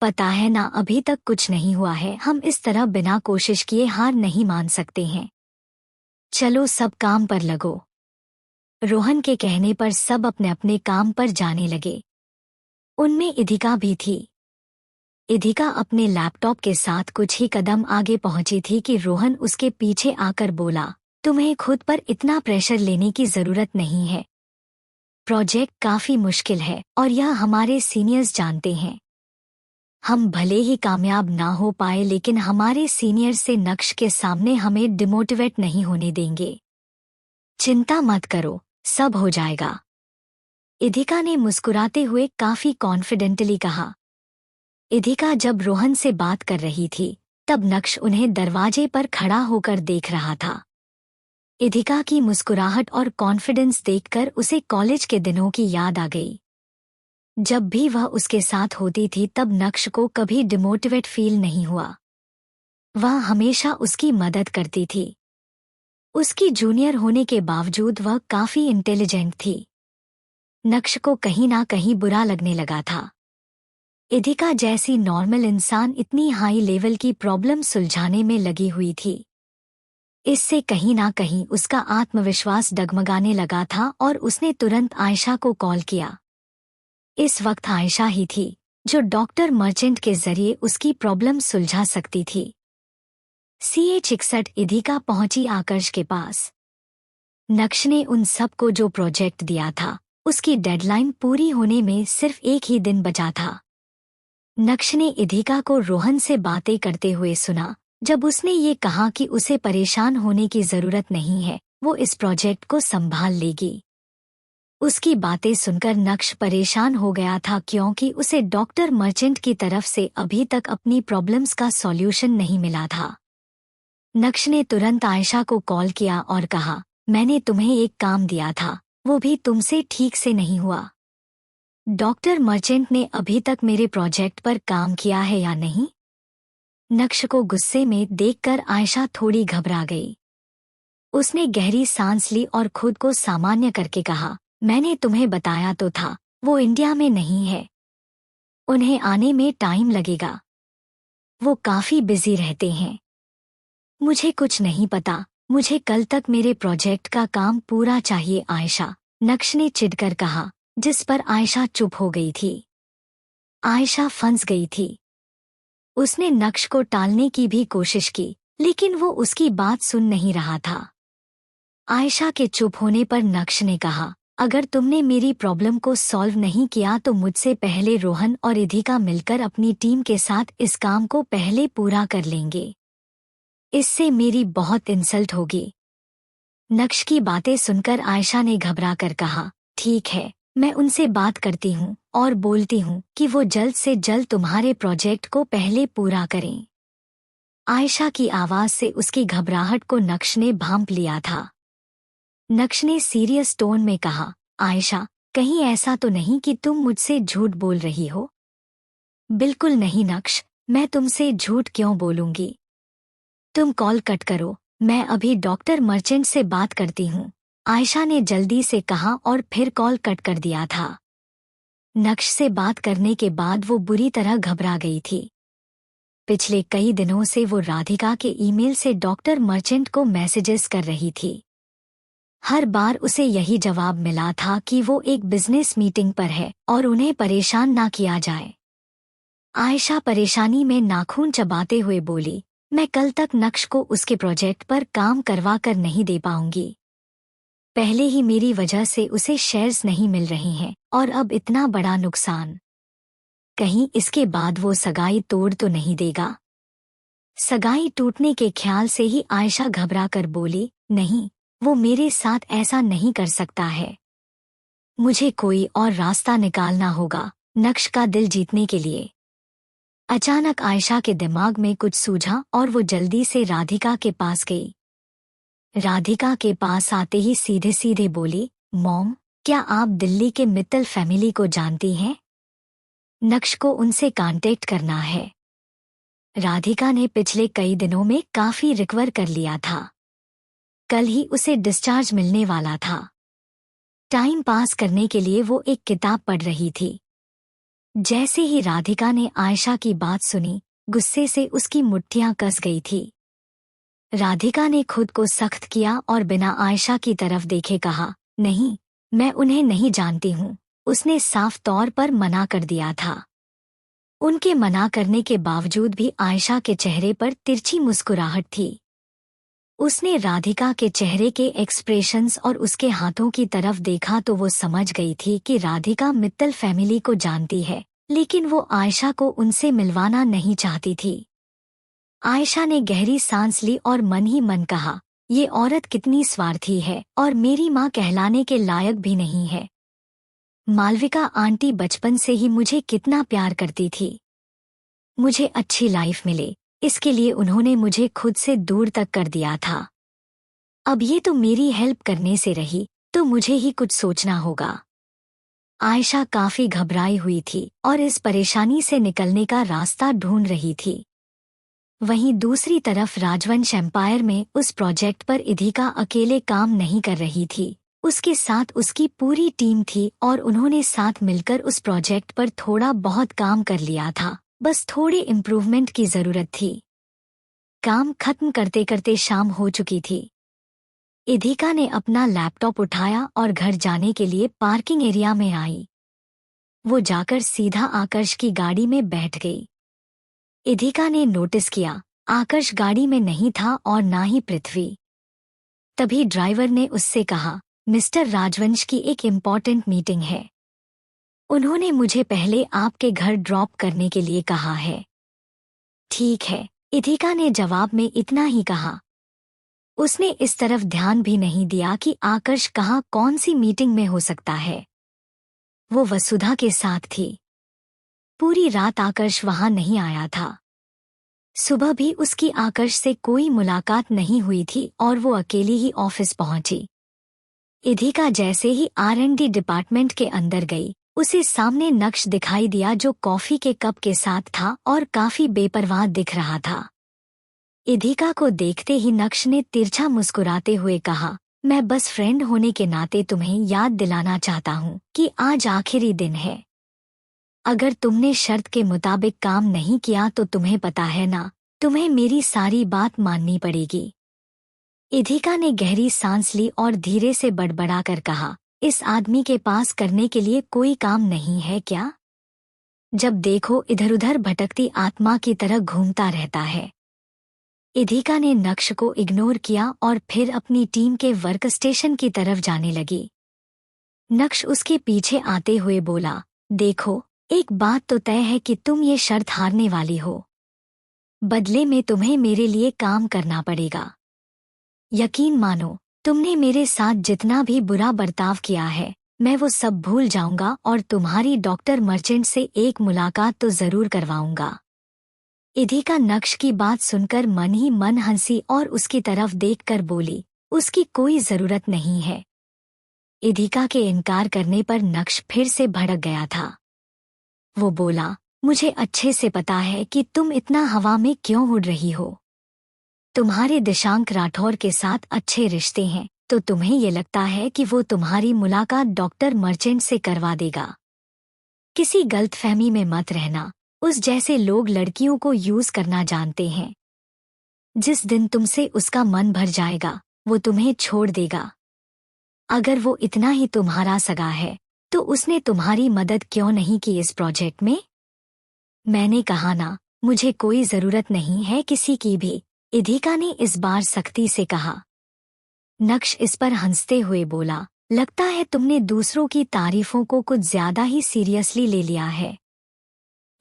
पता है ना, अभी तक कुछ नहीं हुआ है। हम इस तरह बिना कोशिश किए हार नहीं मान सकते हैं। चलो सब काम पर लगो। रोहन के कहने पर सब अपने अपने काम पर जाने लगे। उनमें इधिका भी थी। इधिका अपने लैपटॉप के साथ कुछ ही कदम आगे पहुंची थी कि रोहन उसके पीछे आकर बोला, तुम्हें खुद पर इतना प्रेशर लेने की जरूरत नहीं है। प्रोजेक्ट काफी मुश्किल है और यह हमारे सीनियर्स जानते हैं। हम भले ही कामयाब ना हो पाए लेकिन हमारे सीनियर से नक्श के सामने हमें डिमोटिवेट नहीं होने देंगे। चिंता मत करो, सब हो जाएगा। इधिका ने मुस्कुराते हुए काफी कॉन्फिडेंटली कहा। इधिका जब रोहन से बात कर रही थी तब नक्श उन्हें दरवाजे पर खड़ा होकर देख रहा था। इधिका की मुस्कुराहट और कॉन्फिडेंस देखकर उसे कॉलेज के दिनों की याद आ गई। जब भी वह उसके साथ होती थी तब नक्श को कभी डिमोटिवेट फील नहीं हुआ। वह हमेशा उसकी मदद करती थी। उसकी जूनियर होने के बावजूद वह काफी इंटेलिजेंट थी। नक्श को कहीं ना कहीं बुरा लगने लगा था। इधिका जैसी नॉर्मल इंसान इतनी हाई लेवल की प्रॉब्लम सुलझाने में लगी हुई थी। इससे कहीं ना कहीं उसका आत्मविश्वास डगमगाने लगा था और उसने तुरंत आयशा को कॉल किया। इस वक्त आयशा ही थी जो डॉक्टर मर्चेंट के जरिए उसकी प्रॉब्लम सुलझा सकती थी। CA-61 इधिका पहुंची आकर्ष के पास। नक्श ने उन सबको जो प्रोजेक्ट दिया था उसकी डेडलाइन पूरी होने में सिर्फ एक ही दिन बचा था। नक्श ने इधिका को रोहन से बातें करते हुए सुना। जब उसने ये कहा कि उसे परेशान होने की जरूरत नहीं है, वो इस प्रोजेक्ट को संभाल लेगी। उसकी बातें सुनकर नक्श परेशान हो गया था क्योंकि उसे डॉक्टर मर्चेंट की तरफ से अभी तक अपनी प्रॉब्लम्स का सॉल्यूशन नहीं मिला था। नक्श ने तुरंत आयशा को कॉल किया और कहा, मैंने तुम्हें एक काम दिया था, वो भी तुमसे ठीक से नहीं हुआ। डॉक्टर मर्चेंट ने अभी तक मेरे प्रोजेक्ट पर काम किया है या नहीं? नक्श को गुस्से में देखकर आयशा थोड़ी घबरा गई। उसने गहरी सांस ली और खुद को सामान्य करके कहा, मैंने तुम्हें बताया तो था, वो इंडिया में नहीं है। उन्हें आने में टाइम लगेगा। वो काफी बिजी रहते हैं। मुझे कुछ नहीं पता, मुझे कल तक मेरे प्रोजेक्ट का काम पूरा चाहिए आयशा, नक्श ने चिढ़कर कहा, जिस पर आयशा चुप हो गई थी। आयशा फंस गई थी। उसने नक्श को टालने की भी कोशिश की, लेकिन वो उसकी बात सुन नहीं रहा था। आयशा के चुप होने पर नक्श ने कहा, अगर तुमने मेरी प्रॉब्लम को सॉल्व नहीं किया तो मुझसे पहले रोहन और इधिका मिलकर अपनी टीम के साथ इस काम को पहले पूरा कर लेंगे। इससे मेरी बहुत इंसल्ट होगी। नक्श की बातें सुनकर आयशा ने घबरा कर कहा, ठीक है, मैं उनसे बात करती हूँ और बोलती हूँ कि वो जल्द से जल्द तुम्हारे प्रोजेक्ट को पहले पूरा करें। आयशा की आवाज से उसकी घबराहट को नक्श ने भांप लिया था। नक्श ने सीरियस टोन में कहा, आयशा, कहीं ऐसा तो नहीं कि तुम मुझसे झूठ बोल रही हो? बिल्कुल नहीं नक्श, मैं तुमसे झूठ क्यों बोलूंगी? तुम कॉल कट करो, मैं अभी डॉक्टर मर्चेंट से बात करती हूँ, आयशा ने जल्दी से कहा और फिर कॉल कट कर दिया था। नक्श से बात करने के बाद वो बुरी तरह घबरा गई थी। पिछले कई दिनों से वो राधिका के ईमेल से डॉक्टर मर्चेंट को मैसेजेस कर रही थी। हर बार उसे यही जवाब मिला था कि वो एक बिजनेस मीटिंग पर है और उन्हें परेशान ना किया जाए। आयशा परेशानी में नाखून चबाते हुए बोली, मैं कल तक नक्श को उसके प्रोजेक्ट पर काम करवा कर नहीं दे पाऊंगी। पहले ही मेरी वजह से उसे शेयर्स नहीं मिल रही हैं और अब इतना बड़ा नुकसान। कहीं इसके बाद वो सगाई तोड़ तो नहीं देगा? सगाई टूटने के ख्याल से ही आयशा घबरा कर बोली, नहीं, वो मेरे साथ ऐसा नहीं कर सकता है। मुझे कोई और रास्ता निकालना होगा नक्श का दिल जीतने के लिए। अचानक आयशा के दिमाग में कुछ सूझा और वो जल्दी से राधिका के पास गई। राधिका के पास आते ही सीधे सीधे बोली, मॉम, क्या आप दिल्ली के मित्तल फैमिली को जानती हैं? नक्श को उनसे कांटेक्ट करना है। राधिका ने पिछले कई दिनों में काफी रिकवर कर लिया था। कल ही उसे डिस्चार्ज मिलने वाला था। टाइम पास करने के लिए वो एक किताब पढ़ रही थी। जैसे ही राधिका ने आयशा की बात सुनी, गुस्से से उसकी मुट्ठियां कस गई थी। राधिका ने खुद को सख्त किया और बिना आयशा की तरफ देखे कहा, नहीं, मैं उन्हें नहीं जानती हूँ। उसने साफ तौर पर मना कर दिया था। उनके मना करने के बावजूद भी आयशा के चेहरे पर तिरछी मुस्कुराहट थी। उसने राधिका के चेहरे के एक्सप्रेशंस और उसके हाथों की तरफ देखा तो वो समझ गई थी कि राधिका मित्तल फैमिली को जानती है, लेकिन वो आयशा को उनसे मिलवाना नहीं चाहती थी। आयशा ने गहरी सांस ली और मन ही मन कहा, ये औरत कितनी स्वार्थी है और मेरी माँ कहलाने के लायक भी नहीं है। मालविका आंटी बचपन से ही मुझे कितना प्यार करती थी। मुझे अच्छी लाइफ मिले, इसके लिए उन्होंने मुझे खुद से दूर तक कर दिया था। अब ये तो मेरी हेल्प करने से रही, तो मुझे ही कुछ सोचना होगा। आयशा काफी घबराई हुई थी और इस परेशानी से निकलने का रास्ता ढूंढ रही थी। वहीं दूसरी तरफ राजवंश एम्पायर में उस प्रोजेक्ट पर इधिका अकेले काम नहीं कर रही थी। उसके साथ उसकी पूरी टीम थी और उन्होंने साथ मिलकर उस प्रोजेक्ट पर थोड़ा बहुत काम कर लिया था। बस थोड़ी इम्प्रूवमेंट की जरूरत थी। काम खत्म करते करते शाम हो चुकी थी। इधिका ने अपना लैपटॉप उठाया और घर जाने के लिए पार्किंग एरिया में आई। वो जाकर सीधा आकर्ष की गाड़ी में बैठ गई। इधिका ने नोटिस किया आकर्ष गाड़ी में नहीं था और ना ही पृथ्वी। तभी ड्राइवर ने उससे कहा, मिस्टर राजवंश की एक इम्पॉर्टेंट मीटिंग है। उन्होंने मुझे पहले आपके घर ड्रॉप करने के लिए कहा है। ठीक है, इधिका ने जवाब में इतना ही कहा। उसने इस तरफ ध्यान भी नहीं दिया कि आकर्ष कहाँ कौन सी मीटिंग में हो सकता है। वो वसुधा के साथ थी। पूरी रात आकर्ष वहां नहीं आया था। सुबह भी उसकी आकर्ष से कोई मुलाकात नहीं हुई थी और वो अकेली ही ऑफिस पहुंची। इधिका जैसे ही R&D डिपार्टमेंट के अंदर गई, उसे सामने नक्श दिखाई दिया जो कॉफी के कप के साथ था और काफी बेपरवाह दिख रहा था। इधिका को देखते ही नक्श ने तिरछा मुस्कुराते हुए कहा, मैं बस फ्रेंड होने के नाते तुम्हें याद दिलाना चाहता हूँ कि आज आखिरी दिन है। अगर तुमने शर्त के मुताबिक काम नहीं किया तो तुम्हें पता है ना, तुम्हें मेरी सारी बात माननी पड़ेगी। इधिका ने गहरी सांस ली और धीरे से बड़बड़ा कर कहा, इस आदमी के पास करने के लिए कोई काम नहीं है क्या? जब देखो इधर उधर भटकती आत्मा की तरह घूमता रहता है। इधिका ने नक्श को इग्नोर किया और फिर अपनी टीम के वर्क स्टेशन की तरफ जाने लगी। नक्श उसके पीछे आते हुए बोला, देखो, एक बात तो तय है कि तुम ये शर्त हारने वाली हो। बदले में तुम्हें मेरे लिए काम करना पड़ेगा। यकीन मानो, तुमने मेरे साथ जितना भी बुरा बर्ताव किया है, मैं वो सब भूल जाऊंगा और तुम्हारी डॉक्टर मर्चेंट से एक मुलाकात तो जरूर करवाऊंगा। इधिका नक्श की बात सुनकर मन ही मन हंसी और उसकी तरफ देखकर बोली, उसकी कोई जरूरत नहीं है। इधिका के इनकार करने पर नक्श फिर से भड़क गया था। वो बोला, मुझे अच्छे से पता है कि तुम इतना हवा में क्यों उड़ रही हो। तुम्हारे दिशांक राठौर के साथ अच्छे रिश्ते हैं, तो तुम्हें ये लगता है कि वो तुम्हारी मुलाकात डॉक्टर मर्चेंट से करवा देगा। किसी गलतफहमी में मत रहना, उस जैसे लोग लड़कियों को यूज करना जानते हैं। जिस दिन तुमसे उसका मन भर जाएगा, वो तुम्हें छोड़ देगा। अगर वो इतना ही तुम्हारा सगा है, तो उसने तुम्हारी मदद क्यों नहीं की इस प्रोजेक्ट में? मैंने कहा ना, मुझे कोई जरूरत नहीं है किसी की भी, इधिका ने इस बार सख्ती से कहा। नक्श इस पर हंसते हुए बोला, लगता है तुमने दूसरों की तारीफों को कुछ ज्यादा ही सीरियसली ले लिया है।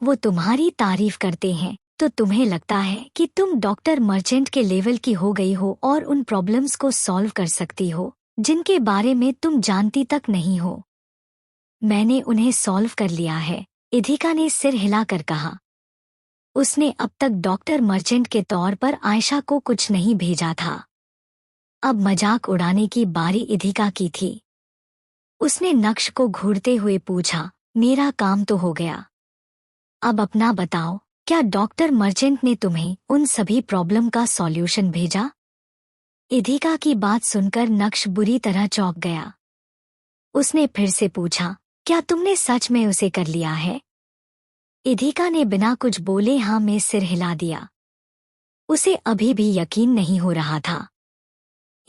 वो तुम्हारी तारीफ करते हैं तो तुम्हें लगता है कि तुम डॉक्टर मर्चेंट के लेवल की हो गई हो और उन प्रॉब्लम्स को सॉल्व कर सकती हो जिनके बारे में तुम जानती तक नहीं हो। मैंने उन्हें सॉल्व कर लिया है, इधिका ने सिर हिलाकर कहा। उसने अब तक डॉक्टर मर्चेंट के तौर पर आयशा को कुछ नहीं भेजा था। अब मजाक उड़ाने की बारी इधिका की थी। उसने नक्श को घूरते हुए पूछा, मेरा काम तो हो गया। अब अपना बताओ, क्या डॉक्टर मर्चेंट ने तुम्हें उन सभी प्रॉब्लम का सॉल्यूशन भेजा? इधिका की बात सुनकर नक्श बुरी तरह चौंक गया। उसने फिर से पूछा, क्या तुमने सच में उसे कर लिया है? इधिका ने बिना कुछ बोले हाँ में सिर हिला दिया। उसे अभी भी यकीन नहीं हो रहा था।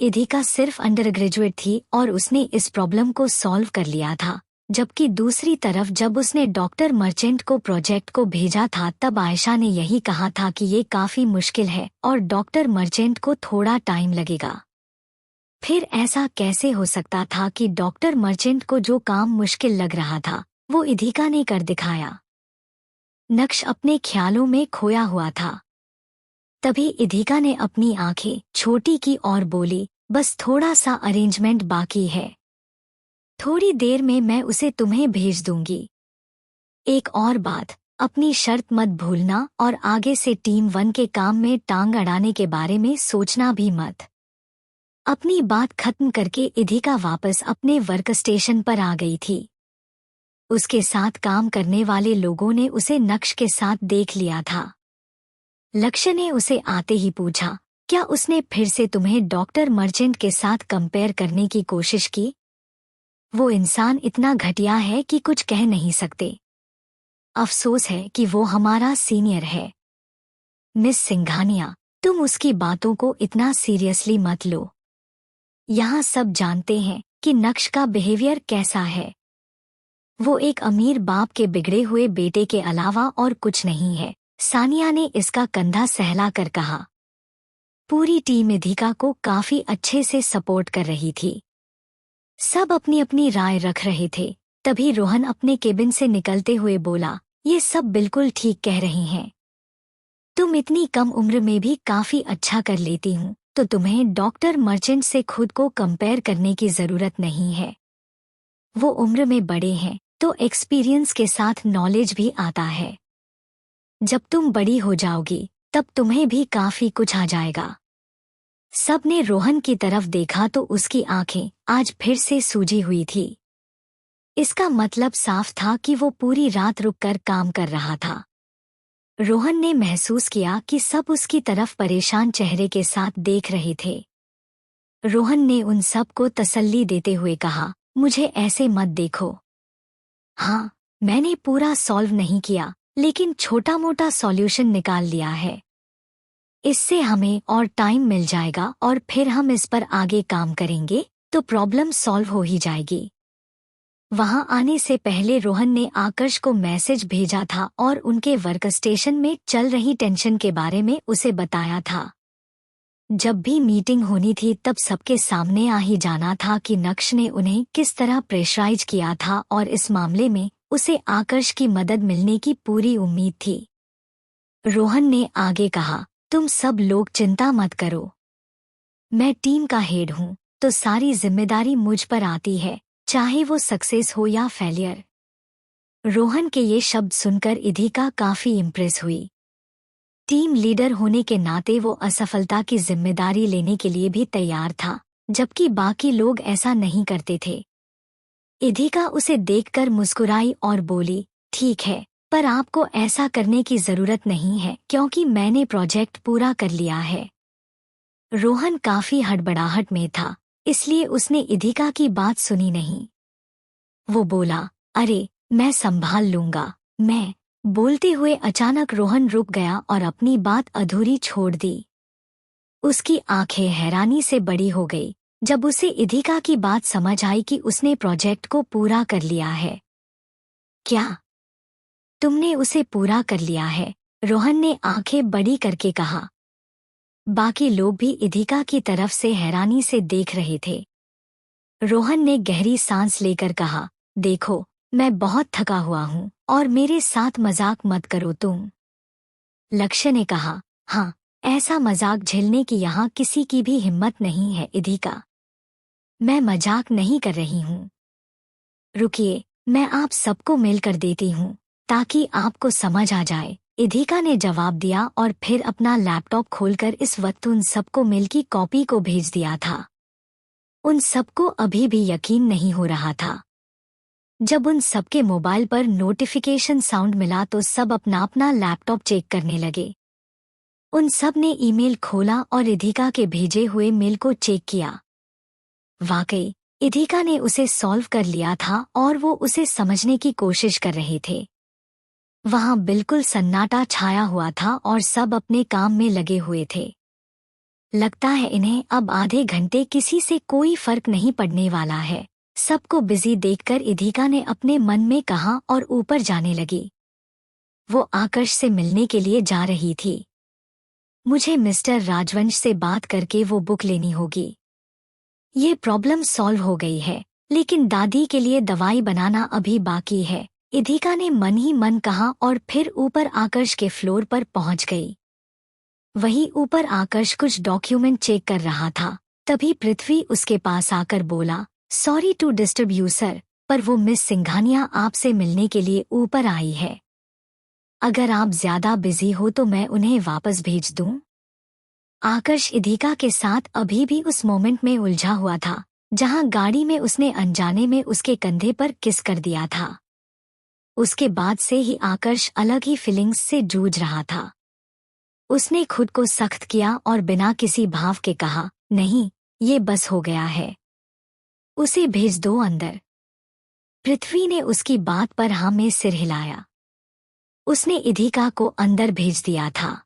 इधिका सिर्फ अंडर ग्रेजुएट थी और उसने इस प्रॉब्लम को सॉल्व कर लिया था, जबकि दूसरी तरफ जब उसने डॉक्टर मर्चेंट को प्रोजेक्ट को भेजा था तब आयशा ने यही कहा था कि ये काफी मुश्किल है और डॉक्टर मर्चेंट को थोड़ा टाइम लगेगा। फिर ऐसा कैसे हो सकता था कि डॉक्टर मर्चेंट को जो काम मुश्किल लग रहा था वो इधिका ने कर दिखाया? नक्श अपने ख्यालों में खोया हुआ था। तभी इधिका ने अपनी आंखें छोटी की और बोली, बस थोड़ा सा अरेंजमेंट बाकी है। थोड़ी देर में मैं उसे तुम्हें भेज दूंगी। एक और बात, अपनी शर्त मत भूलना और आगे से टीम 1 के काम में टांग अड़ाने के बारे में सोचना भी मत। अपनी बात खत्म करके इधिका वापस अपने वर्क स्टेशन पर आ गई थी। उसके साथ काम करने वाले लोगों ने उसे नक्श के साथ देख लिया था। लक्ष्य ने उसे आते ही पूछा, क्या उसने फिर से तुम्हें डॉक्टर मर्चेंट के साथ कंपेयर करने की कोशिश की? वो इंसान इतना घटिया है कि कुछ कह नहीं सकते। अफसोस है कि वो हमारा सीनियर है। मिस सिंघानिया, तुम उसकी बातों को इतना सीरियसली मत लो। यहाँ सब जानते हैं कि नक्श का बिहेवियर कैसा है। वो एक अमीर बाप के बिगड़े हुए बेटे के अलावा और कुछ नहीं है। सानिया ने इसका कंधा सहला कर कहा। पूरी टीम इधिका को काफी अच्छे से सपोर्ट कर रही थी। सब अपनी अपनी राय रख रहे थे। तभी रोहन अपने केबिन से निकलते हुए बोला, ये सब बिल्कुल ठीक कह रही हैं। तुम इतनी कम उम्र में भी काफी अच्छा कर लेती हूँ, तो तुम्हें डॉक्टर मर्चेंट से खुद को कंपेयर करने की जरूरत नहीं है। वो उम्र में बड़े हैं तो एक्सपीरियंस के साथ नॉलेज भी आता है। जब तुम बड़ी हो जाओगी तब तुम्हें भी काफी कुछ आ जाएगा। सबने रोहन की तरफ देखा तो उसकी आंखें आज फिर से सूजी हुई थी। इसका मतलब साफ था कि वो पूरी रात रुककर काम कर रहा था। रोहन ने महसूस किया कि सब उसकी तरफ परेशान चेहरे के साथ देख रहे थे। रोहन ने उन सब को तसल्ली देते हुए कहा, मुझे ऐसे मत देखो। हाँ, मैंने पूरा सॉल्व नहीं किया, लेकिन छोटा मोटा सॉल्यूशन निकाल लिया है। इससे हमें और टाइम मिल जाएगा और फिर हम इस पर आगे काम करेंगे तो प्रॉब्लम सॉल्व हो ही जाएगी। वहां आने से पहले रोहन ने आकर्ष को मैसेज भेजा था और उनके वर्क स्टेशन में चल रही टेंशन के बारे में उसे बताया था। जब भी मीटिंग होनी थी तब सबके सामने आ ही जाना था कि नक्श ने उन्हें किस तरह प्रेशराइज किया था और इस मामले में उसे आकर्ष की मदद मिलने की पूरी उम्मीद थी। रोहन ने आगे कहा, तुम सब लोग चिंता मत करो। मैं टीम का हेड हूँ तो सारी जिम्मेदारी मुझ पर आती है, चाहे वो सक्सेस हो या फेलियर। रोहन के ये शब्द सुनकर इधिका काफी इम्प्रेस हुई। टीम लीडर होने के नाते वो असफलता की जिम्मेदारी लेने के लिए भी तैयार था, जबकि बाकी लोग ऐसा नहीं करते थे। इधिका उसे देखकर मुस्कुराई और बोली, ठीक है, पर आपको ऐसा करने की जरूरत नहीं है क्योंकि मैंने प्रोजेक्ट पूरा कर लिया है। रोहन काफी हड़बड़ाहट में था, इसलिए उसने इधिका की बात सुनी नहीं। वो बोला, अरे मैं संभाल लूंगा। मैं बोलते हुए अचानक रोहन रुक गया और अपनी बात अधूरी छोड़ दी। उसकी आंखें हैरानी से बड़ी हो गई जब उसे इधिका की बात समझ आई कि उसने प्रोजेक्ट को पूरा कर लिया है। क्या तुमने उसे पूरा कर लिया है? रोहन ने आंखें बड़ी करके कहा। बाकी लोग भी इधिका की तरफ से हैरानी से देख रहे थे। रोहन ने गहरी सांस लेकर कहा, देखो, मैं बहुत थका हुआ हूँ और मेरे साथ मजाक मत करो तुम। लक्ष्य ने कहा, हाँ, ऐसा मजाक झेलने की यहाँ किसी की भी हिम्मत नहीं है इधिका। मैं मजाक नहीं कर रही हूँ। रुकिए, मैं आप सबको मेल कर देती हूँ ताकि आपको समझ आ जाए, इधिका ने जवाब दिया और फिर अपना लैपटॉप खोलकर इस वक्त उन सबको मेल की कॉपी को भेज दिया था। उन सबको अभी भी यकीन नहीं हो रहा था। जब उन सबके मोबाइल पर नोटिफिकेशन साउंड मिला तो सब अपना अपना लैपटॉप चेक करने लगे। उन सब ने ईमेल खोला और इधिका के भेजे हुए मेल को चेक किया। वाकई इधिका ने उसे सॉल्व कर लिया था और वो उसे समझने की कोशिश कर रहे थे। वहां बिल्कुल सन्नाटा छाया हुआ था और सब अपने काम में लगे हुए थे। लगता है इन्हें अब आधे घंटे किसी से कोई फर्क नहीं पड़ने वाला है, सबको बिजी देखकर इधिका ने अपने मन में कहा और ऊपर जाने लगी। वो आकर्ष से मिलने के लिए जा रही थी। मुझे मिस्टर राजवंश से बात करके वो बुक लेनी होगी। ये प्रॉब्लम सॉल्व हो गई है, लेकिन दादी के लिए दवाई बनाना अभी बाकी है, इधिका ने मन ही मन कहा और फिर ऊपर आकर्ष के फ्लोर पर पहुंच गई। वहीं ऊपर आकर्ष कुछ डॉक्यूमेंट चेक कर रहा था। तभी पृथ्वी उसके पास आकर बोला, sorry to disturb you sir, पर वो मिस सिंघानिया आपसे मिलने के लिए ऊपर आई है। अगर आप ज्यादा बिजी हो तो मैं उन्हें वापस भेज दूं? आकर्ष इधिका के साथ अभी भी उस मोमेंट में उलझा हुआ था जहां गाड़ी में उसने अनजाने में उसके कंधे पर किस कर दिया था। उसके बाद से ही आकर्ष अलग ही फीलिंग्स से जूझ रहा था। उसने खुद को सख्त किया और बिना किसी भाव के कहा, नहीं, ये बस हो गया है। उसे भेज दो अंदर। पृथ्वी ने उसकी बात पर हाँ में सिर हिलाया। उसने इधिका को अंदर भेज दिया था।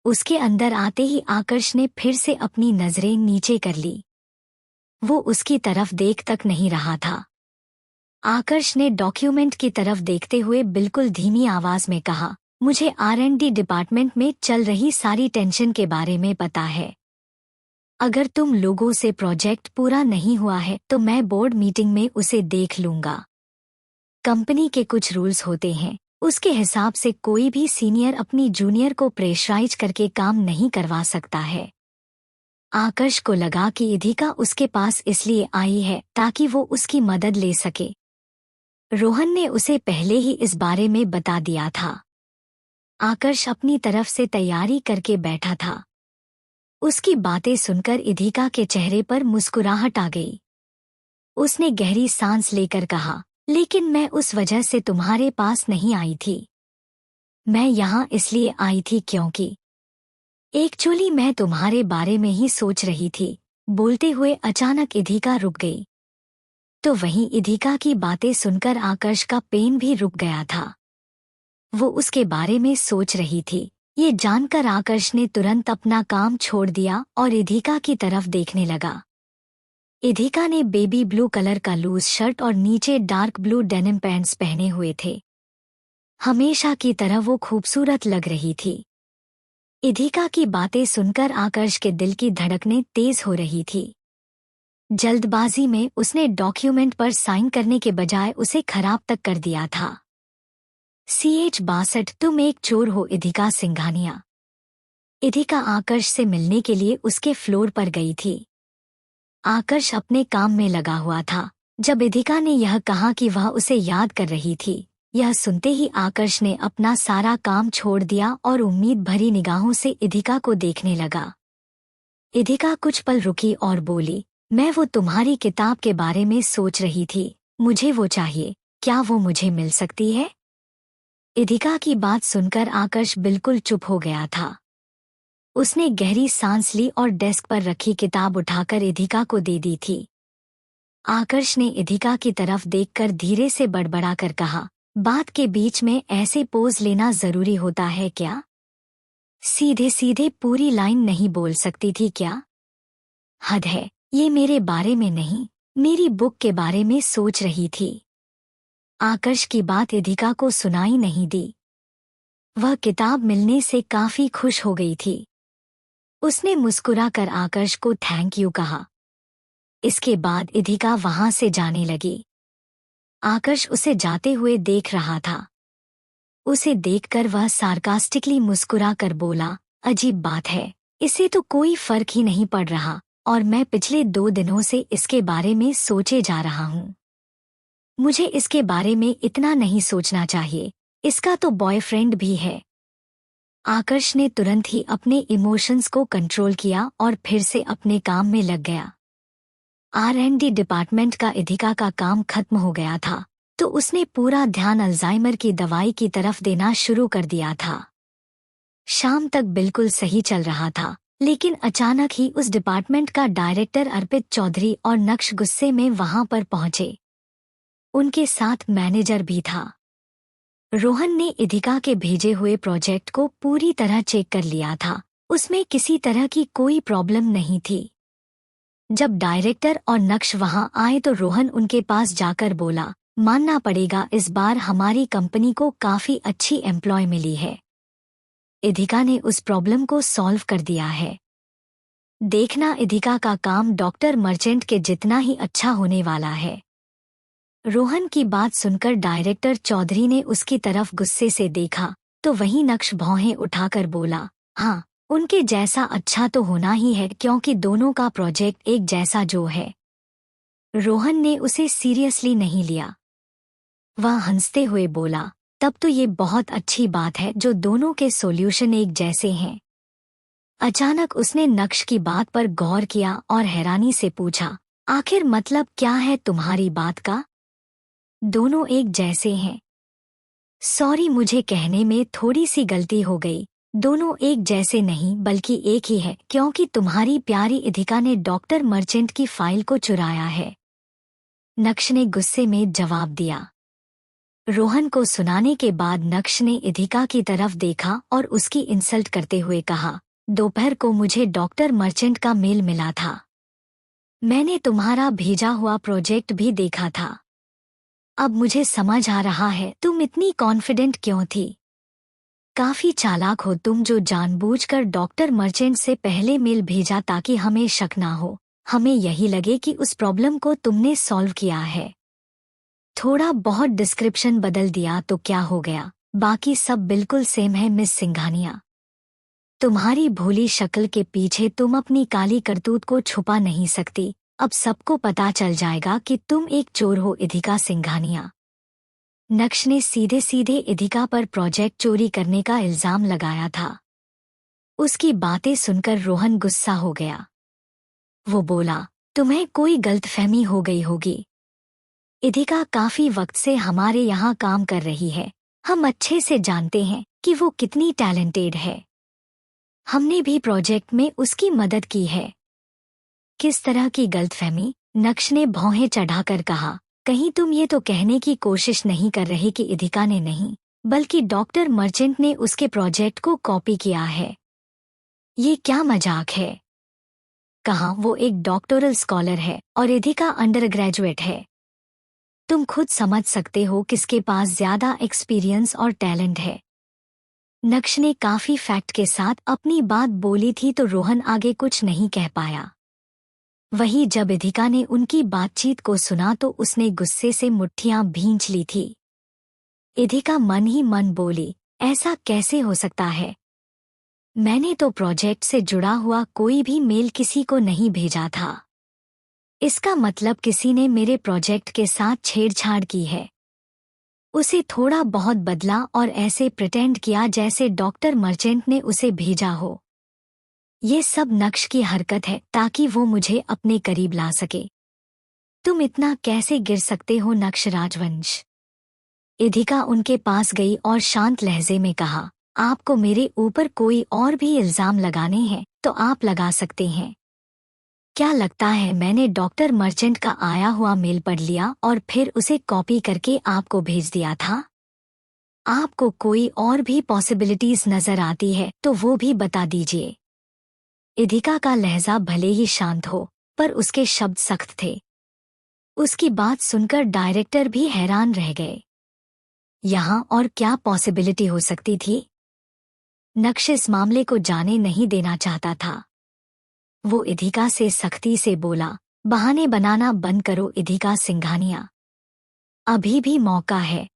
उसके अंदर आते ही आकर्ष ने फिर से अपनी नजरें नीचे कर ली। वो उसकी तरफ देख तक नहीं रहा था। आकर्ष ने डॉक्यूमेंट की तरफ देखते हुए बिल्कुल धीमी आवाज में कहा, मुझे R&D डिपार्टमेंट में चल रही सारी टेंशन के बारे में पता है। अगर तुम लोगों से प्रोजेक्ट पूरा नहीं हुआ है तो मैं बोर्ड मीटिंग में उसे देख लूंगा। कंपनी के कुछ रूल्स होते हैं, उसके हिसाब से कोई भी सीनियर अपनी जूनियर को प्रेशराइज करके काम नहीं करवा सकता है। आकर्ष को लगा कि इधिका उसके पास इसलिए आई है ताकि वो उसकी मदद ले सके। रोहन ने उसे पहले ही इस बारे में बता दिया था। आकर्ष अपनी तरफ से तैयारी करके बैठा था। उसकी बातें सुनकर इधिका के चेहरे पर मुस्कुराहट आ गई। उसने गहरी सांस लेकर कहा, लेकिन मैं उस वजह से तुम्हारे पास नहीं आई थी। मैं यहाँ इसलिए आई थी क्योंकि एक्चुअली मैं तुम्हारे बारे में ही सोच रही थी। बोलते हुए अचानक इधिका रुक गई। तो वहीं इधिका की बातें सुनकर आकर्ष का पेन भी रुक गया था। वो उसके बारे में सोच रही थी। ये जानकर आकर्ष ने तुरंत अपना काम छोड़ दिया और इधिका की तरफ देखने लगा। इधिका ने बेबी ब्लू कलर का लूज शर्ट और नीचे डार्क ब्लू डेनिम पैंट्स पहने हुए थे। हमेशा की तरह वो खूबसूरत लग रही थी। इधिका की बातें सुनकर आकर्ष के दिल की धड़कनें तेज हो रही थी। जल्दबाजी में उसने डॉक्यूमेंट पर साइन करने के बजाय उसे खराब तक कर दिया था। CH62 तुम एक चोर हो इधिका सिंघानिया। इधिका आकर्ष से मिलने के लिए उसके फ्लोर पर गई थी। आकर्ष अपने काम में लगा हुआ था। जब इधिका ने यह कहा कि वह उसे याद कर रही थी, यह सुनते ही आकर्ष ने अपना सारा काम छोड़ दिया और उम्मीद भरी निगाहों से इधिका को देखने लगा। इधिका कुछ पल रुकी और बोली, मैं वो तुम्हारी किताब के बारे में सोच रही थी। मुझे वो चाहिए। क्या वो मुझे मिल सकती है? इधिका की बात सुनकर आकर्ष बिल्कुल चुप हो गया था। उसने गहरी सांस ली और डेस्क पर रखी किताब उठाकर इधिका को दे दी थी। आकर्ष ने इधिका की तरफ देखकर धीरे से बड़बड़ाकर कहा, बात के बीच में ऐसे पोज लेना जरूरी होता है क्या? सीधे सीधे पूरी लाइन नहीं बोल सकती थी क्या? हद है, ये मेरे बारे में नहीं, मेरी बुक के बारे में सोच रही थी। आकर्ष की बात इधिका को सुनाई नहीं दी। वह किताब मिलने से काफी खुश हो गई थी। उसने मुस्कुराकर आकर्ष को थैंक यू कहा। इसके बाद इधिका वहां से जाने लगी। आकर्ष उसे जाते हुए देख रहा था। उसे देखकर वह सार्कास्टिकली मुस्कुराकर बोला, अजीब बात है, इसे तो कोई फर्क ही नहीं पड़ रहा और मैं पिछले 2 दिनों से इसके बारे में सोचे जा रहा हूँ। मुझे इसके बारे में इतना नहीं सोचना चाहिए, इसका तो बॉयफ्रेंड भी है। आकर्ष ने तुरंत ही अपने इमोशंस को कंट्रोल किया और फिर से अपने काम में लग गया। R&D डिपार्टमेंट का इधिका का काम खत्म हो गया था, तो उसने पूरा ध्यान अल्जाइमर की दवाई की तरफ देना शुरू कर दिया था। शाम तक बिल्कुल सही चल रहा था, लेकिन अचानक ही उस डिपार्टमेंट का डायरेक्टर अर्पित चौधरी और नक्श गुस्से में वहां पर पहुंचे। उनके साथ मैनेजर भी था। रोहन ने इधिका के भेजे हुए प्रोजेक्ट को पूरी तरह चेक कर लिया था। उसमें किसी तरह की कोई प्रॉब्लम नहीं थी। जब डायरेक्टर और नक्श वहां आए तो रोहन उनके पास जाकर बोला, मानना पड़ेगा इस बार हमारी कंपनी को काफी अच्छी एम्प्लॉय मिली है। इधिका ने उस प्रॉब्लम को सॉल्व कर दिया है। देखना इधिका का काम डॉक्टर मर्चेंट के जितना ही अच्छा होने वाला है। रोहन की बात सुनकर डायरेक्टर चौधरी ने उसकी तरफ गुस्से से देखा, तो वहीं नक्श भौहें उठाकर बोला, हाँ, उनके जैसा अच्छा तो होना ही है क्योंकि दोनों का प्रोजेक्ट एक जैसा जो है। रोहन ने उसे सीरियसली नहीं लिया। वह हंसते हुए बोला, तब तो ये बहुत अच्छी बात है जो दोनों के सॉल्यूशन एक जैसे हैं। अचानक उसने नक्श की बात पर गौर किया और हैरानी से पूछा, आखिर मतलब क्या है तुम्हारी बात का? दोनों एक जैसे हैं। सॉरी, मुझे कहने में थोड़ी सी गलती हो गई। दोनों एक जैसे नहीं बल्कि एक ही है, क्योंकि तुम्हारी प्यारी इधिका ने डॉक्टर मर्चेंट की फाइल को चुराया है। नक्श ने गुस्से में जवाब दिया। रोहन को सुनाने के बाद नक्श ने इधिका की तरफ देखा और उसकी इंसल्ट करते हुए कहा, दोपहर को मुझे डॉक्टर मर्चेंट का मेल मिला था। मैंने तुम्हारा भेजा हुआ प्रोजेक्ट भी देखा था। अब मुझे समझ आ रहा है तुम इतनी कॉन्फिडेंट क्यों थी। काफी चालाक हो तुम, जो जानबूझकर डॉक्टर मर्चेंट से पहले मेल भेजा ताकि हमें शक ना हो, हमें यही लगे कि उस प्रॉब्लम को तुमने सॉल्व किया है। थोड़ा बहुत डिस्क्रिप्शन बदल दिया तो क्या हो गया, बाकी सब बिल्कुल सेम है मिस सिंघानिया। तुम्हारी भोली शक्ल के पीछे तुम अपनी काली करतूत को छुपा नहीं सकती। अब सबको पता चल जाएगा कि तुम एक चोर हो इधिका सिंघानिया। नक्श ने सीधे सीधे इधिका पर प्रोजेक्ट चोरी करने का इल्जाम लगाया था। उसकी बातें सुनकर रोहन गुस्सा हो गया। वो बोला, तुम्हें कोई गलतफहमी हो गई होगी। इधिका काफी वक्त से हमारे यहाँ काम कर रही है। हम अच्छे से जानते हैं कि वो कितनी टैलेंटेड है। हमने भी प्रोजेक्ट में उसकी मदद की है। किस तरह की गलतफहमी? नक्श ने भौहें चढ़ाकर कहा, कहीं तुम ये तो कहने की कोशिश नहीं कर रहे कि इधिका ने नहीं, बल्कि डॉक्टर मर्चेंट ने उसके प्रोजेक्ट को कॉपी किया है? ये क्या मजाक है? कहाँ, वो एक डॉक्टोरल स्कॉलर है और इधिका अंडरग्रेजुएट है। तुम खुद समझ सकते हो किसके पास ज्यादा एक्सपीरियंस और टैलेंट है। नक्श ने काफी फैक्ट के साथ अपनी बात बोली थी तो रोहन आगे कुछ नहीं कह पाया। वहीं जब इधिका ने उनकी बातचीत को सुना तो उसने गुस्से से मुट्ठियां भींच ली थी। इधिका मन ही मन बोली, ऐसा कैसे हो सकता है? मैंने तो प्रोजेक्ट से जुड़ा हुआ कोई भी मेल किसी को नहीं भेजा था। इसका मतलब किसी ने मेरे प्रोजेक्ट के साथ छेड़छाड़ की है। उसे थोड़ा बहुत बदला और ऐसे प्रिटेंड किया जैसे डॉक्टर मर्चेंट ने उसे भेजा हो। ये सब नक्श की हरकत है ताकि वो मुझे अपने करीब ला सके। तुम इतना कैसे गिर सकते हो नक्श राजवंश? इधिका उनके पास गई और शांत लहजे में कहा, आपको मेरे ऊपर कोई और भी इल्जाम लगाने हैं तो आप लगा सकते हैं। क्या लगता है मैंने डॉक्टर मर्चेंट का आया हुआ मेल पढ़ लिया और फिर उसे कॉपी करके आपको भेज दिया था? आपको कोई और भी पॉसिबिलिटीज नजर आती है तो वो भी बता दीजिए। इधिका का लहजा भले ही शांत हो, पर उसके शब्द सख्त थे। उसकी बात सुनकर डायरेक्टर भी हैरान रह गए। यहाँ और क्या पॉसिबिलिटी हो सकती थी? नक्श इस मामले को जाने नहीं देना चाहता था। वो इधिका से सख्ती से बोला, बहाने बनाना बंद करो इधिका सिंघानिया। अभी भी मौका है।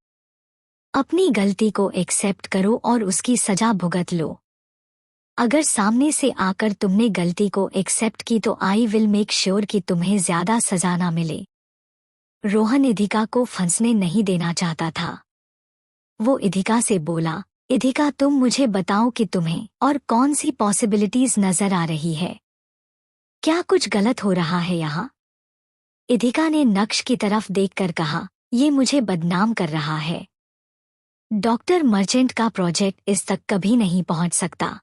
अपनी गलती को एक्सेप्ट करो और उसकी सजा भुगत लो। अगर सामने से आकर तुमने गलती को एक्सेप्ट की तो आई विल मेक श्योर कि तुम्हें ज्यादा सजा ना मिले। रोहन इधिका को फंसने नहीं देना चाहता था। वो इधिका से बोला, इधिका तुम मुझे बताओ कि तुम्हें और कौन सी पॉसिबिलिटीज नजर आ रही है। क्या कुछ गलत हो रहा है यहाँ? इधिका ने नक्श की तरफ देखकर कहा, ये मुझे बदनाम कर रहा है। डॉक्टर मर्चेंट का प्रोजेक्ट इस तक कभी नहीं पहुंच सकता।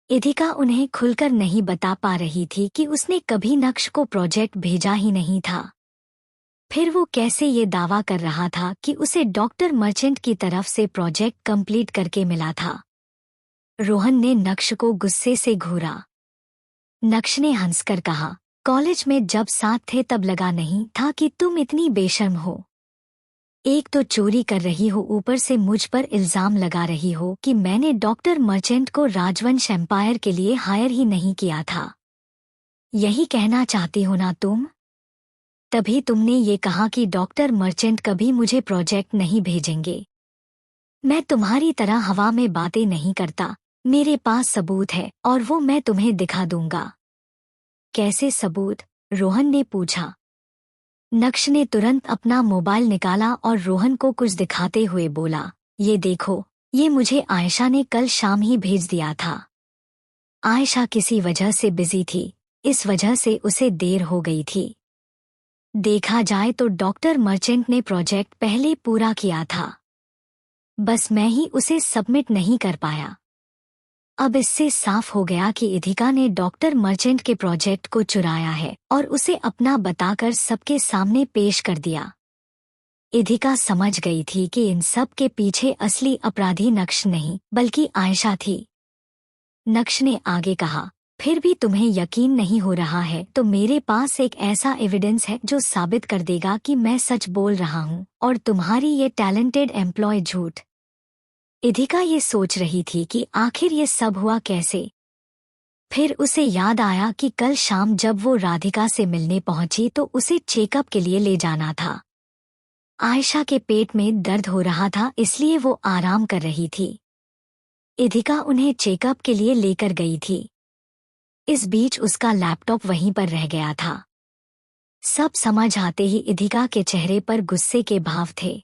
इधिका उन्हें खुलकर नहीं बता पा रही थी कि उसने कभी नक्श को प्रोजेक्ट भेजा ही नहीं था। फिर वो कैसे ये दावा कर रहा था कि उसे डॉक्टर मर्चेंट की तरफ से प्रोजेक्ट कंप्लीट करके मिला था। रोहन ने नक्श को गुस्से से घूरा। नक्श ने हंसकर कहा, कॉलेज में जब साथ थे तब लगा नहीं था कि तुम इतनी बेशर्म हो। एक तो चोरी कर रही हो, ऊपर से मुझ पर इल्जाम लगा रही हो कि मैंने डॉक्टर मर्चेंट को राजवंश एम्पायर के लिए हायर ही नहीं किया था। यही कहना चाहती हो ना तुम? तभी तुमने ये कहा कि डॉक्टर मर्चेंट कभी मुझे प्रोजेक्ट नहीं भेजेंगे। मैं तुम्हारी तरह हवा में बातें नहीं करता। मेरे पास सबूत है और वो मैं तुम्हें दिखा दूंगा। कैसे सबूत? रोहन ने पूछा। नक्श ने तुरंत अपना मोबाइल निकाला और रोहन को कुछ दिखाते हुए बोला, ये देखो, ये मुझे आयशा ने कल शाम ही भेज दिया था। आयशा किसी वजह से बिजी थी, इस वजह से उसे देर हो गई थी। देखा जाए तो डॉक्टर मर्चेंट ने प्रोजेक्ट पहले पूरा किया था, बस मैं ही उसे सबमिट नहीं कर पाया। अब इससे साफ हो गया कि इधिका ने डॉक्टर मर्चेंट के प्रोजेक्ट को चुराया है और उसे अपना बताकर सबके सामने पेश कर दिया। इधिका समझ गई थी कि इन सब के पीछे असली अपराधी नक्श नहीं बल्कि आयशा थी। नक्श ने आगे कहा, फिर भी तुम्हें यकीन नहीं हो रहा है तो मेरे पास एक ऐसा एविडेंस है जो साबित कर देगा कि मैं सच बोल रहा हूँ और तुम्हारी ये टैलेंटेड एम्प्लॉय झूठ। इधिका ये सोच रही थी कि आखिर ये सब हुआ कैसे। फिर उसे याद आया कि कल शाम जब वो राधिका से मिलने पहुंची तो उसे चेकअप के लिए ले जाना था। आयशा के पेट में दर्द हो रहा था इसलिए वो आराम कर रही थी। इधिका उन्हें चेकअप के लिए लेकर गई थी। इस बीच उसका लैपटॉप वहीं पर रह गया था। सब समझ आते ही इधिका के चेहरे पर गुस्से के भाव थे।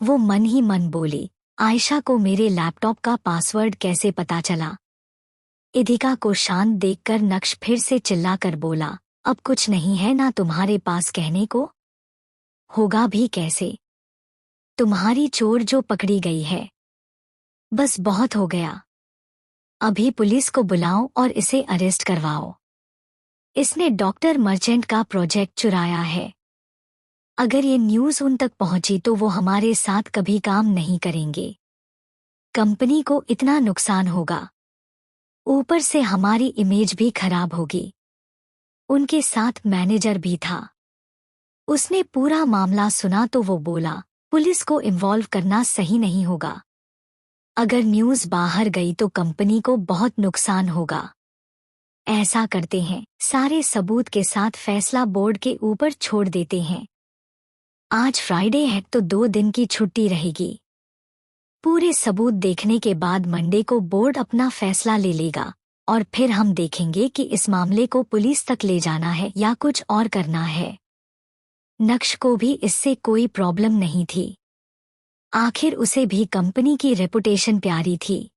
वो मन ही मन बोली, आयशा को मेरे लैपटॉप का पासवर्ड कैसे पता चला? इधिका को शांत देखकर नक्श फिर से चिल्लाकर बोला, अब कुछ नहीं है ना तुम्हारे पास कहने को? होगा भी कैसे? तुम्हारी चोर जो पकड़ी गई है। बस बहुत हो गया। अभी पुलिस को बुलाओ और इसे अरेस्ट करवाओ। इसने डॉक्टर मर्चेंट का प्रोजेक्ट चुराया है। अगर ये न्यूज़ उन तक पहुंची तो वो हमारे साथ कभी काम नहीं करेंगे। कंपनी को इतना नुकसान होगा, ऊपर से हमारी इमेज भी खराब होगी। उनके साथ मैनेजर भी था। उसने पूरा मामला सुना तो वो बोला, पुलिस को इन्वॉल्व करना सही नहीं होगा। अगर न्यूज़ बाहर गई तो कंपनी को बहुत नुकसान होगा। ऐसा करते हैं, सारे सबूत के साथ फैसला बोर्ड के ऊपर छोड़ देते हैं। आज फ्राइडे है तो 2 दिन की छुट्टी रहेगी। पूरे सबूत देखने के बाद मंडे को बोर्ड अपना फैसला ले लेगा और फिर हम देखेंगे कि इस मामले को पुलिस तक ले जाना है या कुछ और करना है। नक्श को भी इससे कोई प्रॉब्लम नहीं थी। आखिर उसे भी कंपनी की रेपुटेशन प्यारी थी।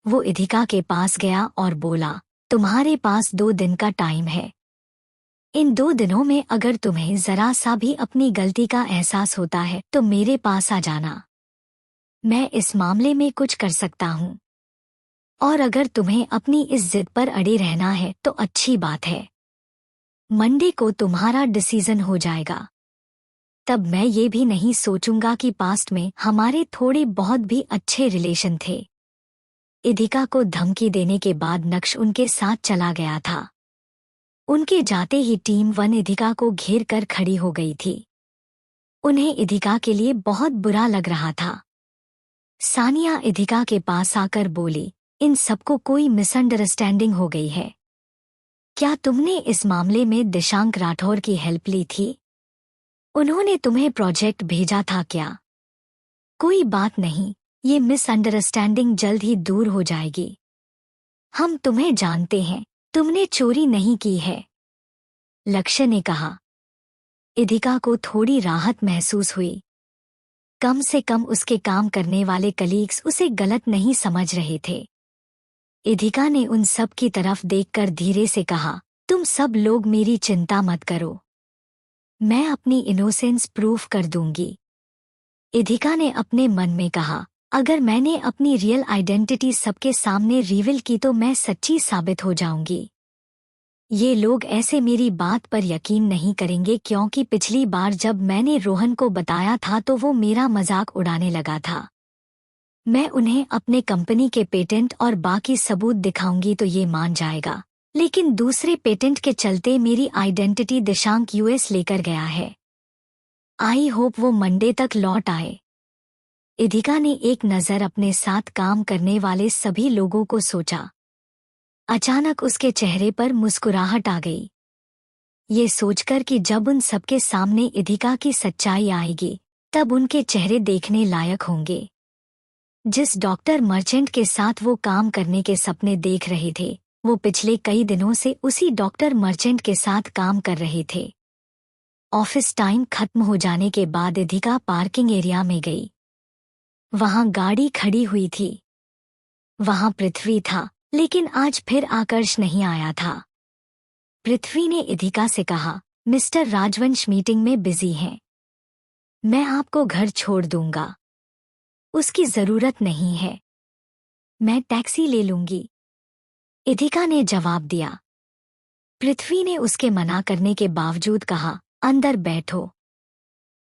वो इधिका के पास गया और बोला, तुम्हारे पास 2 दिन का टाइम है। इन 2 दिनों में अगर तुम्हें जरा सा भी अपनी गलती का एहसास होता है तो मेरे पास आ जाना। मैं इस मामले में कुछ कर सकता हूँ। और अगर तुम्हें अपनी इस जिद पर अड़े रहना है तो अच्छी बात है। मंडे को तुम्हारा डिसीजन हो जाएगा। तब मैं ये भी नहीं सोचूंगा कि पास्ट में हमारे थोड़े बहुत भी अच्छे रिलेशन थे। इधिका को धमकी देने के बाद नक्श उनके साथ चला गया था। उनके जाते ही टीम 1 इधिका को घेर कर खड़ी हो गई थी। उन्हें इधिका के लिए बहुत बुरा लग रहा था। सानिया इधिका के पास आकर बोली, इन सबको कोई मिसअंडरस्टैंडिंग हो गई है। क्या तुमने इस मामले में दिशांक राठौर की हेल्प ली थी? उन्होंने तुम्हें प्रोजेक्ट भेजा था क्या? कोई बात नहीं, ये मिसअंडरस्टैंडिंग जल्द ही दूर हो जाएगी। हम तुम्हें जानते हैं, तुमने चोरी नहीं की है, लक्ष्य ने कहा। इधिका को थोड़ी राहत महसूस हुई। कम से कम उसके काम करने वाले कलीग्स उसे गलत नहीं समझ रहे थे। इधिका ने उन सब की तरफ देखकर धीरे से कहा, तुम सब लोग मेरी चिंता मत करो, मैं अपनी इनोसेंस प्रूफ कर दूंगी। इधिका ने अपने मन में कहा, अगर मैंने अपनी रियल आइडेंटिटी सबके सामने रिवील की तो मैं सच्ची साबित हो जाऊंगी। ये लोग ऐसे मेरी बात पर यकीन नहीं करेंगे क्योंकि पिछली बार जब मैंने रोहन को बताया था तो वो मेरा मजाक उड़ाने लगा था। मैं उन्हें अपने कंपनी के पेटेंट और बाकी सबूत दिखाऊंगी तो ये मान जाएगा, लेकिन दूसरे पेटेंट के चलते मेरी आइडेंटिटी दिशांक यूएस लेकर गया है। आई होप वो मंडे तक लौट आए। इधिका ने एक नज़र अपने साथ काम करने वाले सभी लोगों को सोचा। अचानक उसके चेहरे पर मुस्कुराहट आ गई। ये सोचकर कि जब उन सबके सामने इधिका की सच्चाई आएगी तब उनके चेहरे देखने लायक होंगे। जिस डॉक्टर मर्चेंट के साथ वो काम करने के सपने देख रहे थे, वो पिछले कई दिनों से उसी डॉक्टर मर्चेंट के साथ काम कर रहे थे। ऑफिस टाइम खत्म हो जाने के बाद इधिका पार्किंग एरिया में गई। वहां गाड़ी खड़ी हुई थी। वहां पृथ्वी था, लेकिन आज फिर आकर्ष नहीं आया था। पृथ्वी ने इधिका से कहा, मिस्टर राजवंश मीटिंग में बिजी हैं। मैं आपको घर छोड़ दूंगा। उसकी जरूरत नहीं है। मैं टैक्सी ले लूंगी, इधिका ने जवाब दिया। पृथ्वी ने उसके मना करने के बावजूद कहा, अंदर बैठो,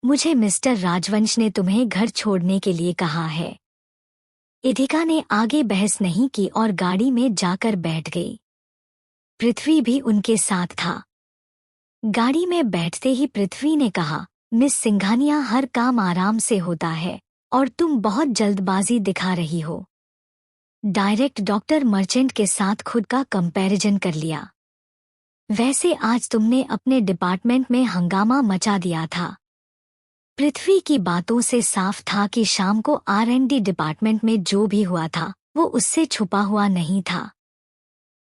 मुझे मिस्टर राजवंश ने तुम्हें घर छोड़ने के लिए कहा है। इधिका ने आगे बहस नहीं की और गाड़ी में जाकर बैठ गई। पृथ्वी भी उनके साथ था। गाड़ी में बैठते ही पृथ्वी ने कहा, मिस सिंघानिया, हर काम आराम से होता है और तुम बहुत जल्दबाजी दिखा रही हो। डायरेक्ट डॉक्टर मर्चेंट के साथ खुद का कंपैरिजन कर लिया। वैसे आज तुमने अपने डिपार्टमेंट में हंगामा मचा दिया था। पृथ्वी की बातों से साफ था कि शाम को R&D डिपार्टमेंट में जो भी हुआ था वो उससे छुपा हुआ नहीं था।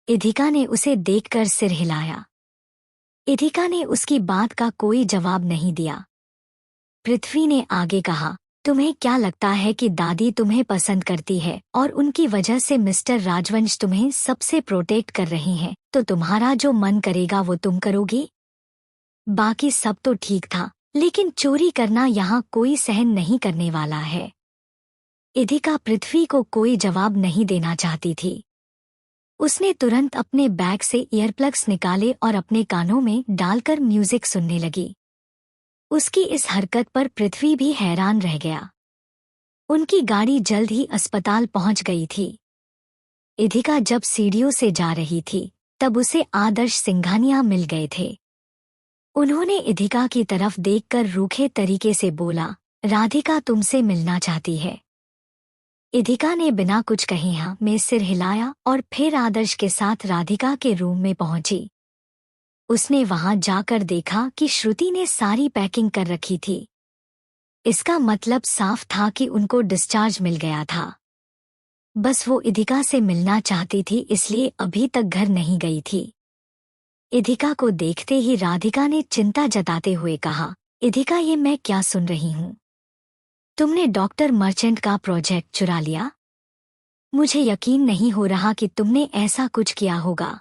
इधिका ने उसे देखकर सिर हिलाया। इधिका ने उसकी बात का कोई जवाब नहीं दिया। पृथ्वी ने आगे कहा, तुम्हें क्या लगता है कि दादी तुम्हें पसंद करती है और उनकी वजह से मिस्टर राजवंश तुम्हें सबसे प्रोटेक्ट कर रही हैं, तो तुम्हारा जो मन करेगा वो तुम करोगी? बाकी सब तो ठीक था, लेकिन चोरी करना यहाँ कोई सहन नहीं करने वाला है। इधिका पृथ्वी को कोई जवाब नहीं देना चाहती थी। उसने तुरंत अपने बैग से ईयरप्लग्स निकाले और अपने कानों में डालकर म्यूजिक सुनने लगी। उसकी इस हरकत पर पृथ्वी भी हैरान रह गया। उनकी गाड़ी जल्द ही अस्पताल पहुंच गई थी। इधिका जब सीढ़ियों से जा रही थी तब उसे आदर्श सिंघानिया मिल गए थे। उन्होंने इधिका की तरफ देखकर रूखे तरीके से बोला, राधिका तुमसे मिलना चाहती है। इधिका ने बिना कुछ कहे हाँ में सिर हिलाया और फिर आदर्श के साथ राधिका के रूम में पहुंची। उसने वहां जाकर देखा कि श्रुति ने सारी पैकिंग कर रखी थी। इसका मतलब साफ था कि उनको डिस्चार्ज मिल गया था। बस वो इधिका से मिलना चाहती थी, इसलिए अभी तक घर नहीं गई थी। इधिका को देखते ही राधिका ने चिंता जताते हुए कहा, इधिका, ये मैं क्या सुन रही हूँ? तुमने डॉक्टर मर्चेंट का प्रोजेक्ट चुरा लिया? मुझे यकीन नहीं हो रहा कि तुमने ऐसा कुछ किया होगा।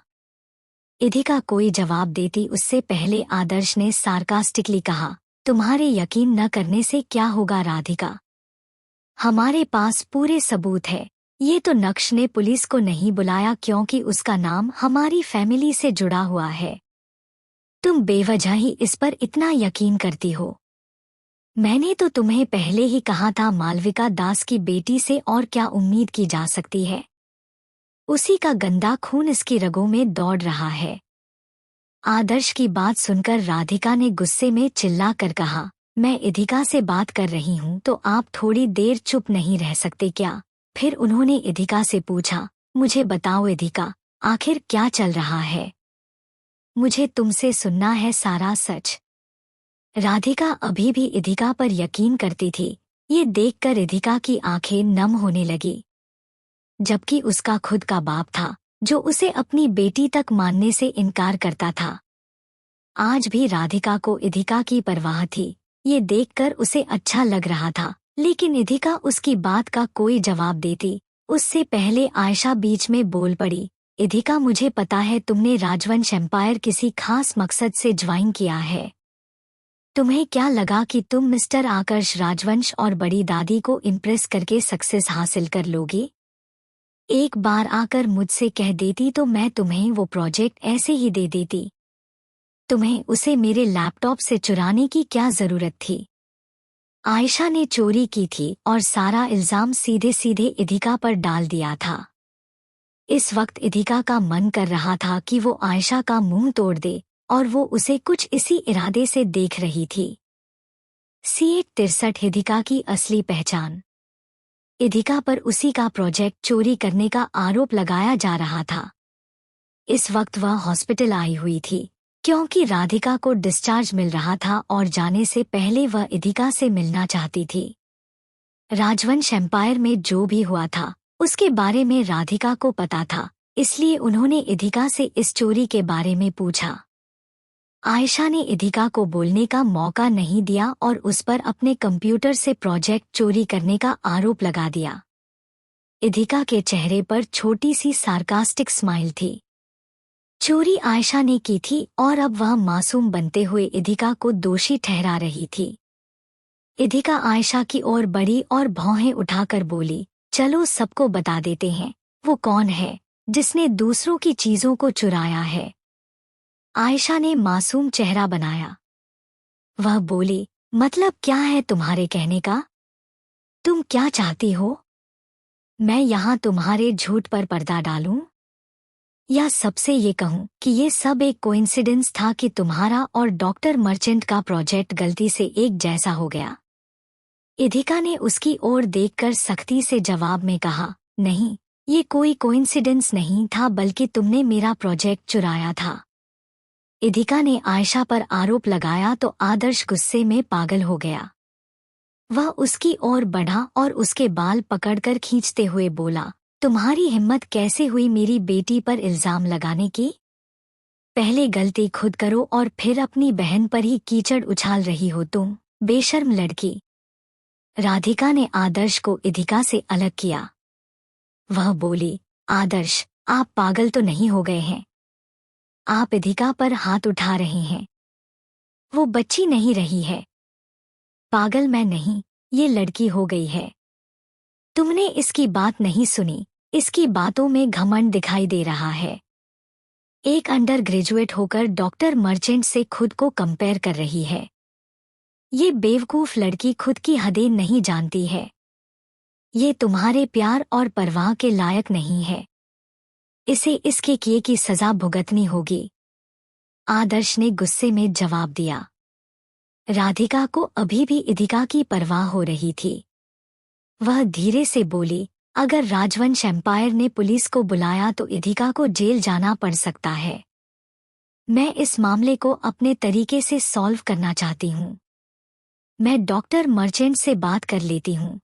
इधिका कोई जवाब देती उससे पहले आदर्श ने सार्कास्टिकली कहा, तुम्हारे यकीन न करने से क्या होगा राधिका? हमारे पास पूरे सबूत है। ये तो नक्श ने पुलिस को नहीं बुलाया क्योंकि उसका नाम हमारी फैमिली से जुड़ा हुआ है। तुम बेवजह ही इस पर इतना यकीन करती हो। मैंने तो तुम्हें पहले ही कहा था, मालविका दास की बेटी से और क्या उम्मीद की जा सकती है? उसी का गंदा खून इसकी रगों में दौड़ रहा है। आदर्श की बात सुनकर राधिका ने गुस्से में चिल्ला कर कहा, मैं इधिका से बात कर रही हूँ, तो आप थोड़ी देर चुप नहीं रह सकते क्या? फिर उन्होंने इधिका से पूछा, मुझे बताओ इधिका, आखिर क्या चल रहा है? मुझे तुमसे सुनना है सारा सच। राधिका अभी भी इधिका पर यकीन करती थी। ये देखकर इधिका की आंखें नम होने लगी। जबकि उसका खुद का बाप था जो उसे अपनी बेटी तक मानने से इनकार करता था। आज भी राधिका को इधिका की परवाह थी। ये देखकर उसे अच्छा लग रहा था, लेकिन इधिका उसकी बात का कोई जवाब देती उससे पहले आयशा बीच में बोल पड़ी, इधिका, मुझे पता है तुमने राजवंश एम्पायर किसी खास मकसद से ज्वाइन किया है। तुम्हें क्या लगा कि तुम मिस्टर आकर्ष राजवंश और बड़ी दादी को इम्प्रेस करके सक्सेस हासिल कर लोगे? एक बार आकर मुझसे कह देती तो मैं तुम्हें वो प्रोजेक्ट ऐसे ही दे देती। तुम्हें उसे मेरे लैपटॉप से चुराने की क्या जरूरत थी? आयशा ने चोरी की थी और सारा इल्जाम सीधे सीधे इधिका पर डाल दिया था। इस वक्त इधिका का मन कर रहा था कि वो आयशा का मुंह तोड़ दे, और वो उसे कुछ इसी इरादे से देख रही थी। C863 इधिका की असली पहचान। इधिका पर उसी का प्रोजेक्ट चोरी करने का आरोप लगाया जा रहा था। इस वक्त वह हॉस्पिटल आई हुई थी क्योंकि राधिका को डिस्चार्ज मिल रहा था और जाने से पहले वह इधिका से मिलना चाहती थी। राजवंश एम्पायर में जो भी हुआ था उसके बारे में राधिका को पता था, इसलिए उन्होंने इधिका से इस चोरी के बारे में पूछा। आयशा ने इधिका को बोलने का मौका नहीं दिया और उस पर अपने कंप्यूटर से प्रोजेक्ट चोरी करने का आरोप लगा दिया। इधिका के चेहरे पर छोटी सी सार्कास्टिक स्माइल थी। चोरी आयशा ने की थी और अब वह मासूम बनते हुए इधिका को दोषी ठहरा रही थी। इधिका आयशा की ओर बढ़ी और भौहें उठाकर बोली, चलो सबको बता देते हैं, वो कौन है जिसने दूसरों की चीजों को चुराया है? आयशा ने मासूम चेहरा बनाया। वह बोली, मतलब क्या है तुम्हारे कहने का? तुम क्या चाहती हो? मैं यहाँ तुम्हारे झूठ पर पर्दा डालूं? या सबसे ये कहूं कि ये सब एक कोइंसिडेंस था कि तुम्हारा और डॉक्टर मर्चेंट का प्रोजेक्ट गलती से एक जैसा हो गया? इधिका ने उसकी ओर देखकर सख्ती से जवाब में कहा, नहीं, ये कोई कोइंसिडेंस नहीं था, बल्कि तुमने मेरा प्रोजेक्ट चुराया था। इधिका ने आयशा पर आरोप लगाया तो आदर्श गुस्से में पागल हो गया। वह उसकी ओर बढ़ा और उसके बाल पकड़कर खींचते हुए बोला, तुम्हारी हिम्मत कैसे हुई मेरी बेटी पर इल्जाम लगाने की? पहले गलती खुद करो और फिर अपनी बहन पर ही कीचड़ उछाल रही हो तुम, बेशर्म लड़की। राधिका ने आदर्श को इधिका से अलग किया। वह बोली, आदर्श, आप पागल तो नहीं हो गए हैं? आप इधिका पर हाथ उठा रहे हैं। वो बच्ची नहीं रही है। पागल मैं नहीं, ये लड़की हो गई है। तुमने इसकी बात नहीं सुनी, इसकी बातों में घमंड दिखाई दे रहा है। एक अंडर ग्रेजुएट होकर डॉक्टर मर्चेंट से खुद को कंपेयर कर रही है। ये बेवकूफ लड़की खुद की हदें नहीं जानती है। ये तुम्हारे प्यार और परवाह के लायक नहीं है। इसे इसके किए की सजा भुगतनी होगी। आदर्श ने गुस्से में जवाब दिया। राधिका को अभी भी इधिका की परवाह हो रही थी। वह धीरे से बोली, अगर राजवंश एम्पायर ने पुलिस को बुलाया तो इधिका को जेल जाना पड़ सकता है। मैं इस मामले को अपने तरीके से सॉल्व करना चाहती हूँ। मैं डॉक्टर मर्चेंट से बात कर लेती हूँ।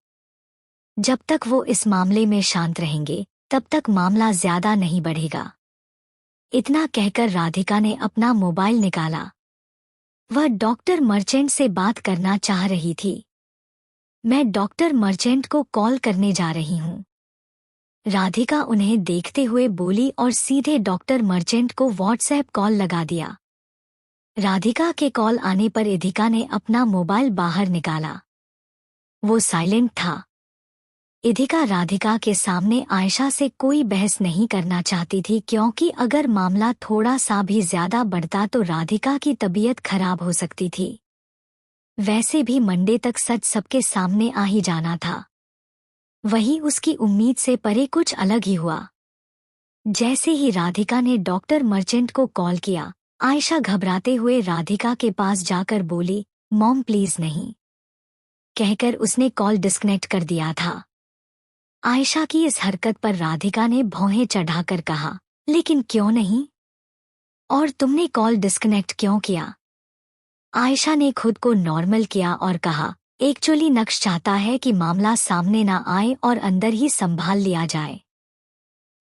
जब तक वो इस मामले में शांत रहेंगे तब तक मामला ज्यादा नहीं बढ़ेगा। इतना कहकर राधिका ने अपना मोबाइल निकाला। वह डॉक्टर मर्चेंट से बात करना चाह रही थी। मैं डॉक्टर मर्चेंट को कॉल करने जा रही हूँ। राधिका उन्हें देखते हुए बोली और सीधे डॉक्टर मर्चेंट को व्हाट्सएप कॉल लगा दिया। राधिका के कॉल आने पर इधिका ने अपना मोबाइल बाहर निकाला। वो साइलेंट था। इधिका राधिका के सामने आयशा से कोई बहस नहीं करना चाहती थी, क्योंकि अगर मामला थोड़ा सा भी ज्यादा बढ़ता तो राधिका की तबीयत खराब हो सकती थी। वैसे भी मंडे तक सच सबके सामने आ ही जाना था। वही उसकी उम्मीद से परे कुछ अलग ही हुआ। जैसे ही राधिका ने डॉक्टर मर्चेंट को कॉल किया, आयशा घबराते हुए राधिका के पास जाकर बोली, मॉम प्लीज नहीं, कहकर उसने कॉल डिस्कनेक्ट कर दिया था। आयशा की इस हरकत पर राधिका ने भौहें चढ़ाकर कहा, लेकिन क्यों नहीं? और तुमने कॉल डिस्कनेक्ट क्यों किया? आयशा ने खुद को नॉर्मल किया और कहा, एक्चुअली नक्श चाहता है कि मामला सामने ना आए और अंदर ही संभाल लिया जाए।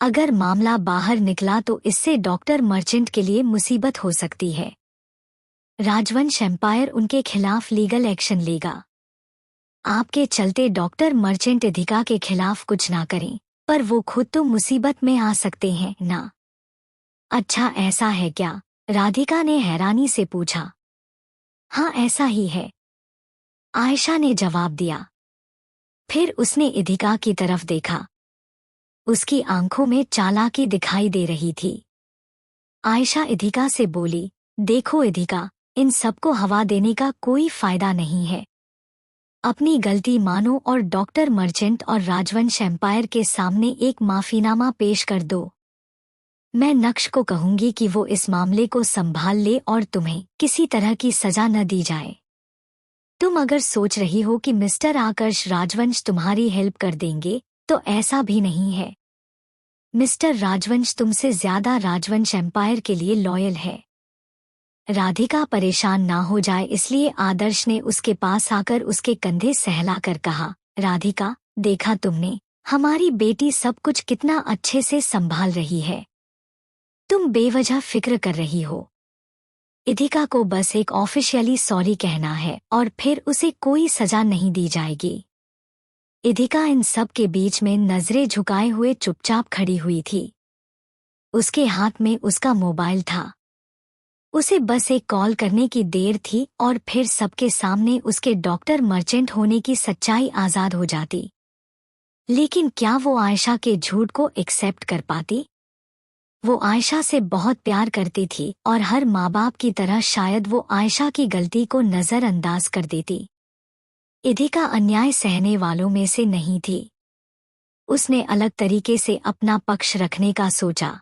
अगर मामला बाहर निकला तो इससे डॉक्टर मर्चेंट के लिए मुसीबत हो सकती है। राजवंश एम्पायर उनके खिलाफ लीगल एक्शन लेगा। आपके चलते डॉक्टर मर्चेंट इधिका के खिलाफ कुछ ना करें, पर वो खुद तो मुसीबत में आ सकते हैं ना। अच्छा ऐसा है क्या? राधिका ने हैरानी से पूछा। हाँ ऐसा ही है, आयशा ने जवाब दिया। फिर उसने इधिका की तरफ देखा। उसकी आंखों में चालाकी दिखाई दे रही थी। आयशा इधिका से बोली, देखो इधिका, इन सबको हवा देने का कोई फायदा नहीं है। अपनी गलती मानो और डॉक्टर मर्चेंट और राजवंश एम्पायर के सामने एक माफीनामा पेश कर दो। मैं नक्श को कहूंगी कि वो इस मामले को संभाल ले और तुम्हें किसी तरह की सजा न दी जाए। तुम अगर सोच रही हो कि मिस्टर आकर्ष राजवंश तुम्हारी हेल्प कर देंगे, तो ऐसा भी नहीं है। मिस्टर राजवंश तुमसे ज्यादा राजवंश एम्पायर के लिए लॉयल है। राधिका परेशान ना हो जाए इसलिए आदर्श ने उसके पास आकर उसके कंधे सहलाकर कहा, राधिका, देखा तुमने, हमारी बेटी सब कुछ कितना अच्छे से संभाल रही है। तुम बेवजह फिक्र कर रही हो। इधिका को बस एक ऑफिशियली सॉरी कहना है और फिर उसे कोई सजा नहीं दी जाएगी। इधिका इन सब के बीच में नजरें झुकाए हुए चुपचाप खड़ी हुई थी। उसके हाथ में उसका मोबाइल था। उसे बस एक कॉल करने की देर थी और फिर सबके सामने उसके डॉक्टर मर्चेंट होने की सच्चाई आजाद हो जाती। लेकिन क्या वो आयशा के झूठ को एक्सेप्ट कर पाती? वो आयशा से बहुत प्यार करती थी और हर माँ बाप की तरह शायद वो आयशा की गलती को नज़रअंदाज कर देती। इधिका अन्याय सहने वालों में से नहीं थी। उसने अलग तरीके से अपना पक्ष रखने का सोचा।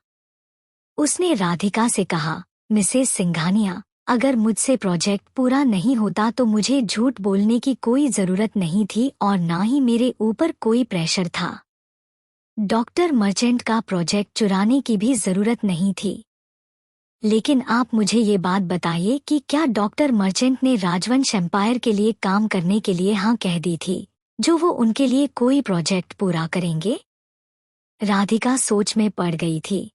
उसने राधिका से कहा, मिसेस सिंघानिया, अगर मुझसे प्रोजेक्ट पूरा नहीं होता तो मुझे झूठ बोलने की कोई जरूरत नहीं थी और ना ही मेरे ऊपर कोई प्रेशर था। डॉक्टर मर्चेंट का प्रोजेक्ट चुराने की भी जरूरत नहीं थी। लेकिन आप मुझे ये बात बताइए कि क्या डॉक्टर मर्चेंट ने राजवंश एम्पायर के लिए काम करने के लिए हाँ कह दी थी, जो वो उनके लिए कोई प्रोजेक्ट पूरा करेंगे? राधिका सोच में पड़ गई थी।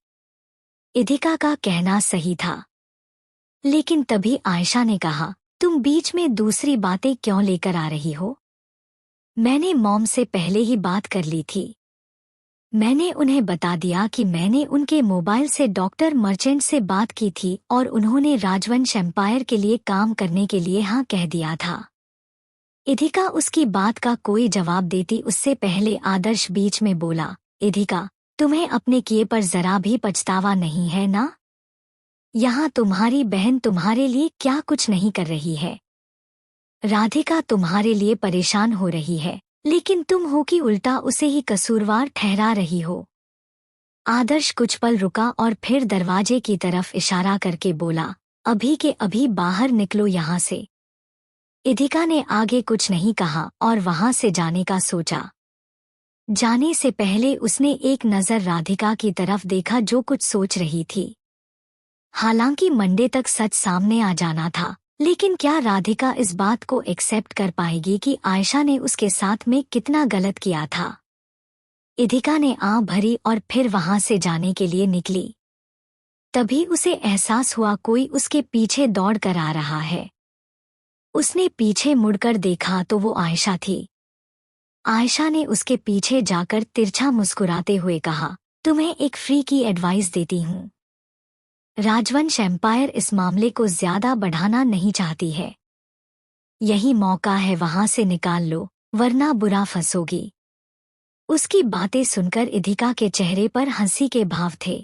इधिका का कहना सही था। लेकिन तभी आयशा ने कहा, तुम बीच में दूसरी बातें क्यों लेकर आ रही हो? मैंने मॉम से पहले ही बात कर ली थी। मैंने उन्हें बता दिया कि मैंने उनके मोबाइल से डॉक्टर मर्चेंट से बात की थी और उन्होंने राजवंश एम्पायर के लिए काम करने के लिए हाँ कह दिया था। इधिका उसकी बात का कोई जवाब देती उससे पहले आदर्श बीच में बोला, इधिका, तुम्हें अपने किए पर जरा भी पछतावा नहीं है ना? यहाँ तुम्हारी बहन तुम्हारे लिए क्या कुछ नहीं कर रही है। राधिका तुम्हारे लिए परेशान हो रही है, लेकिन तुम हो कि उल्टा उसे ही कसूरवार ठहरा रही हो। आदर्श कुछ पल रुका और फिर दरवाजे की तरफ इशारा करके बोला, अभी के अभी बाहर निकलो यहाँ से। इधिका ने आगे कुछ नहीं कहा और वहां से जाने का सोचा। जाने से पहले उसने एक नज़र राधिका की तरफ देखा जो कुछ सोच रही थी। हालांकि मंडे तक सच सामने आ जाना था, लेकिन क्या राधिका इस बात को एक्सेप्ट कर पाएगी कि आयशा ने उसके साथ में कितना गलत किया था? इधिका ने आंख भरी और फिर वहां से जाने के लिए निकली। तभी उसे एहसास हुआ कोई उसके पीछे दौड़ कर आ रहा है। उसने पीछे मुड़कर देखा तो वो आयशा थी। आयशा ने उसके पीछे जाकर तिरछा मुस्कुराते हुए कहा, तुम्हें एक फ्री की एडवाइस देती हूँ। राजवंश एम्पायर इस मामले को ज्यादा बढ़ाना नहीं चाहती है। यही मौका है, वहां से निकाल लो, वरना बुरा फंसोगी। उसकी बातें सुनकर इधिका के चेहरे पर हंसी के भाव थे।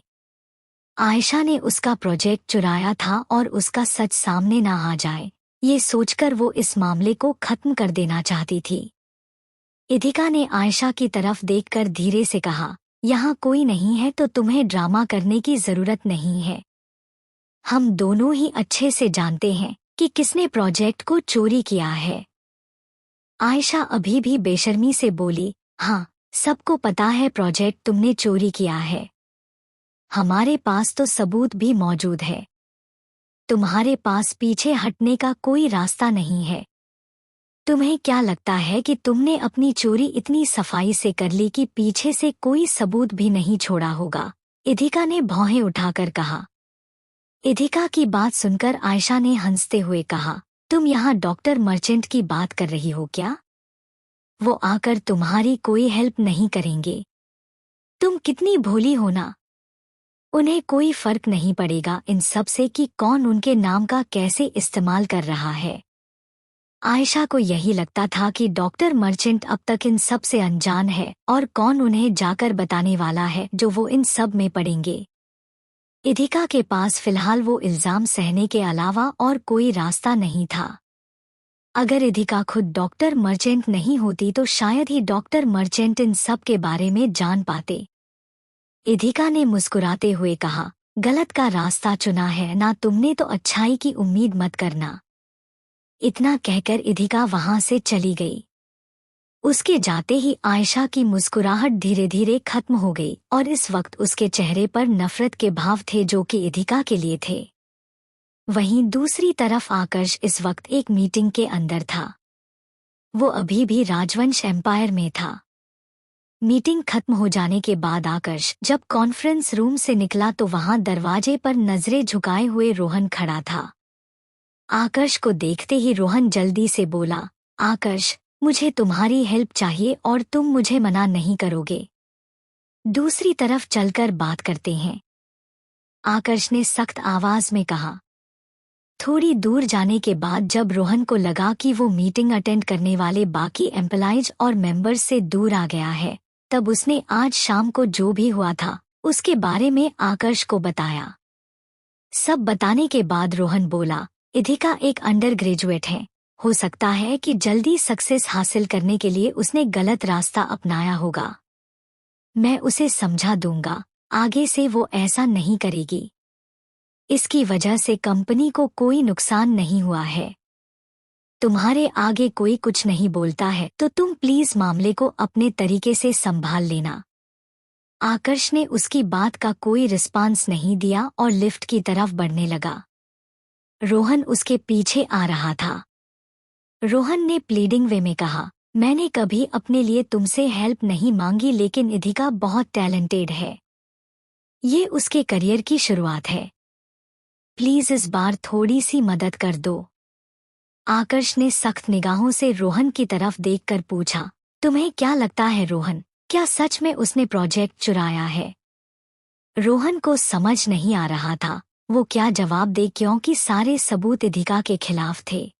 आयशा ने उसका प्रोजेक्ट चुराया था और उसका सच सामने ना आ जाए, ये सोचकर वो इस मामले को खत्म कर देना चाहती थी। इधिका ने आयशा की तरफ देखकर धीरे से कहा, यहाँ कोई नहीं है तो तुम्हें ड्रामा करने की जरूरत नहीं है। हम दोनों ही अच्छे से जानते हैं कि किसने प्रोजेक्ट को चोरी किया है। आयशा अभी भी बेशर्मी से बोली, हाँ, सबको पता है प्रोजेक्ट तुमने चोरी किया है। हमारे पास तो सबूत भी मौजूद है। तुम्हारे पास पीछे हटने का कोई रास्ता नहीं है। तुम्हें क्या लगता है कि तुमने अपनी चोरी इतनी सफाई से कर ली कि पीछे से कोई सबूत भी नहीं छोड़ा होगा? इधिका ने भौहें उठाकर कहा। इधिका की बात सुनकर आयशा ने हंसते हुए कहा, तुम यहाँ डॉक्टर मर्चेंट की बात कर रही हो क्या? वो आकर तुम्हारी कोई हेल्प नहीं करेंगे। तुम कितनी भोली हो ना। उन्हें कोई फर्क नहीं पड़ेगा इन सब से कि कौन उनके नाम का कैसे इस्तेमाल कर रहा है। आयशा को यही लगता था कि डॉक्टर मर्चेंट अब तक इन सब से अनजान है और कौन उन्हें जाकर बताने वाला है जो वो इन सब में पड़ेंगे। इधिका के पास फिलहाल वो इल्जाम सहने के अलावा और कोई रास्ता नहीं था। अगर इधिका खुद डॉक्टर मर्चेंट नहीं होती तो शायद ही डॉक्टर मर्चेंट इन सब के बारे में जान पाते। इधिका ने मुस्कुराते हुए कहा, गलत का रास्ता चुना है ना तुमने तो अच्छाई की उम्मीद मत करना। इतना कहकर इधिका वहां से चली गई। उसके जाते ही आयशा की मुस्कुराहट धीरे धीरे खत्म हो गई और इस वक्त उसके चेहरे पर नफरत के भाव थे जो कि इधिका के लिए थे। वहीं दूसरी तरफ आकर्ष इस वक्त एक मीटिंग के अंदर था। वो अभी भी राजवंश एम्पायर में था। मीटिंग खत्म हो जाने के बाद आकर्ष जब कॉन्फ्रेंस रूम से निकला तो वहां दरवाजे पर नजरें झुकाए हुए रोहन खड़ा था। आकर्ष को देखते ही रोहन जल्दी से बोला, आकर्ष, मुझे तुम्हारी हेल्प चाहिए और तुम मुझे मना नहीं करोगे। दूसरी तरफ चलकर बात करते हैं, आकर्ष ने सख्त आवाज में कहा। थोड़ी दूर जाने के बाद जब रोहन को लगा कि वो मीटिंग अटेंड करने वाले बाकी एम्प्लॉइज और मेंबर्स से दूर आ गया है, तब उसने आज शाम को जो भी हुआ था उसके बारे में आकर्ष को बताया। सब बताने के बाद रोहन बोला, इधिका एक अंडर ग्रेजुएट है, हो सकता है कि जल्दी सक्सेस हासिल करने के लिए उसने गलत रास्ता अपनाया होगा। मैं उसे समझा दूंगा, आगे से वो ऐसा नहीं करेगी। इसकी वजह से कंपनी को कोई नुकसान नहीं हुआ है। तुम्हारे आगे कोई कुछ नहीं बोलता है तो तुम प्लीज मामले को अपने तरीके से संभाल लेना। आकर्ष ने उसकी बात का कोई रिस्पांस नहीं दिया और लिफ्ट की तरफ बढ़ने लगा। रोहन उसके पीछे आ रहा था। रोहन ने प्लीडिंग वे में कहा, मैंने कभी अपने लिए तुमसे हेल्प नहीं मांगी, लेकिन इधिका बहुत टैलेंटेड है। ये उसके करियर की शुरुआत है। प्लीज इस बार थोड़ी सी मदद कर दो। आकर्ष ने सख्त निगाहों से रोहन की तरफ देखकर पूछा, तुम्हें क्या लगता है रोहन, क्या सच में उसने प्रोजेक्ट चुराया है? रोहन को समझ नहीं आ रहा था वो क्या जवाब दे, क्योंकि सारे सबूत इधिका के खिलाफ थे।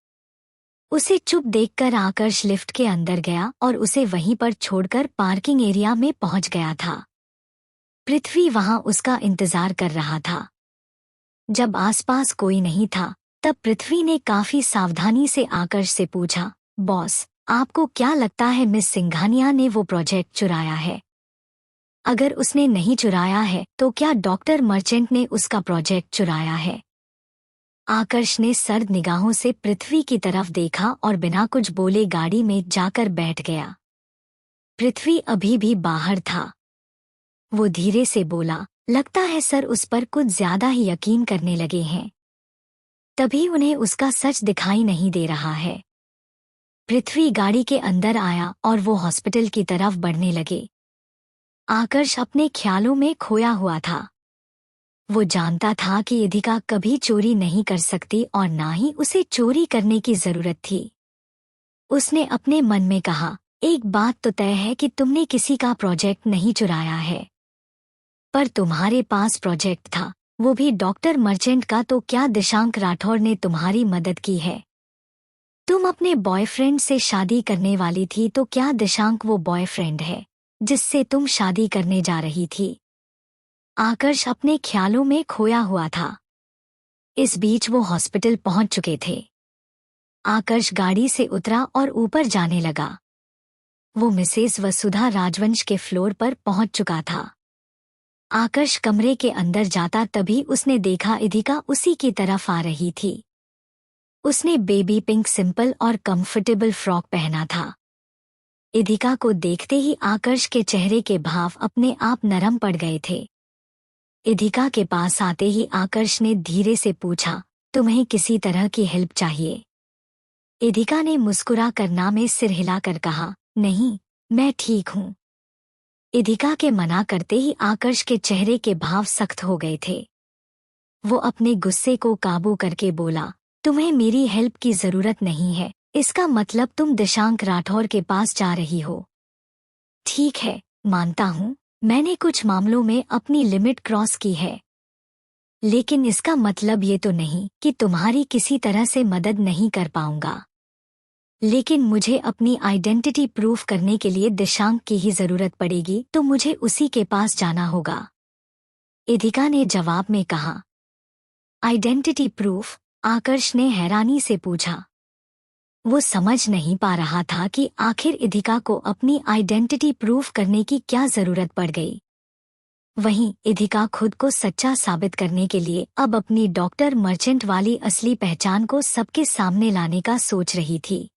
उसे चुप देखकर आकर्ष लिफ्ट के अंदर गया और उसे वहीं पर छोड़कर पार्किंग एरिया में पहुंच गया था। पृथ्वी वहां उसका इंतजार कर रहा था। जब आसपास कोई नहीं था तब पृथ्वी ने काफी सावधानी से आकर्ष से पूछा, बॉस, आपको क्या लगता है मिस सिंघानिया ने वो प्रोजेक्ट चुराया है? अगर उसने नहीं चुराया है तो क्या डॉक्टर मर्चेंट ने उसका प्रोजेक्ट चुराया है? आकर्ष ने सर्द निगाहों से पृथ्वी की तरफ देखा और बिना कुछ बोले गाड़ी में जाकर बैठ गया। पृथ्वी अभी भी बाहर था। वो धीरे से बोला, लगता है सर उस पर कुछ ज्यादा ही यकीन करने लगे हैं। तभी उन्हें उसका सच दिखाई नहीं दे रहा है। पृथ्वी गाड़ी के अंदर आया और वो हॉस्पिटल की तरफ बढ़ने लगे। आकर्ष अपने ख्यालों में खोया हुआ था। वो जानता था कि इधिका कभी चोरी नहीं कर सकती और ना ही उसे चोरी करने की जरूरत थी। उसने अपने मन में कहा, एक बात तो तय है कि तुमने किसी का प्रोजेक्ट नहीं चुराया है, पर तुम्हारे पास प्रोजेक्ट था, वो भी डॉक्टर मर्चेंट का, तो क्या दिशांक राठौर ने तुम्हारी मदद की है? तुम अपने बॉयफ्रेंड से शादी करने वाली थी, तो क्या दिशांक वो बॉयफ्रेंड है जिससे तुम शादी करने जा रही थी? आकर्ष अपने ख्यालों में खोया हुआ था। इस बीच वो हॉस्पिटल पहुंच चुके थे। आकर्ष गाड़ी से उतरा और ऊपर जाने लगा। वो मिसेस वसुधा राजवंश के फ्लोर पर पहुंच चुका था। आकर्ष कमरे के अंदर जाता तभी उसने देखा इधिका उसी की तरफ आ रही थी। उसने बेबी पिंक सिंपल और कंफर्टेबल फ्रॉक पहना था। इधिका को देखते ही आकर्ष के चेहरे के भाव अपने आप नरम पड़ गए थे। इधिका के पास आते ही आकर्ष ने धीरे से पूछा, तुम्हें किसी तरह की हेल्प चाहिए? इधिका ने मुस्कुरा कर ना में सिर हिलाकर कहा, नहीं, मैं ठीक हूँ। इधिका के मना करते ही आकर्ष के चेहरे के भाव सख्त हो गए थे। वो अपने गुस्से को काबू करके बोला, तुम्हें मेरी हेल्प की जरूरत नहीं है, इसका मतलब तुम दिशांक राठौर के पास जा रही हो। ठीक है, मानता हूँ, मैंने कुछ मामलों में अपनी लिमिट क्रॉस की है, लेकिन इसका मतलब ये तो नहीं कि तुम्हारी किसी तरह से मदद नहीं कर पाऊंगा। लेकिन मुझे अपनी आइडेंटिटी प्रूफ करने के लिए दिशांक की ही जरूरत पड़ेगी, तो मुझे उसी के पास जाना होगा। इधिका ने जवाब में कहा। Identity proof? आकर्ष ने हैरानी से पूछा। वो समझ नहीं पा रहा था कि आखिर इधिका को अपनी आइडेंटिटी प्रूफ करने की क्या जरूरत पड़ गई। वहीं इधिका खुद को सच्चा साबित करने के लिए अब अपनी डॉक्टर मर्चेंट वाली असली पहचान को सबके सामने लाने का सोच रही थी।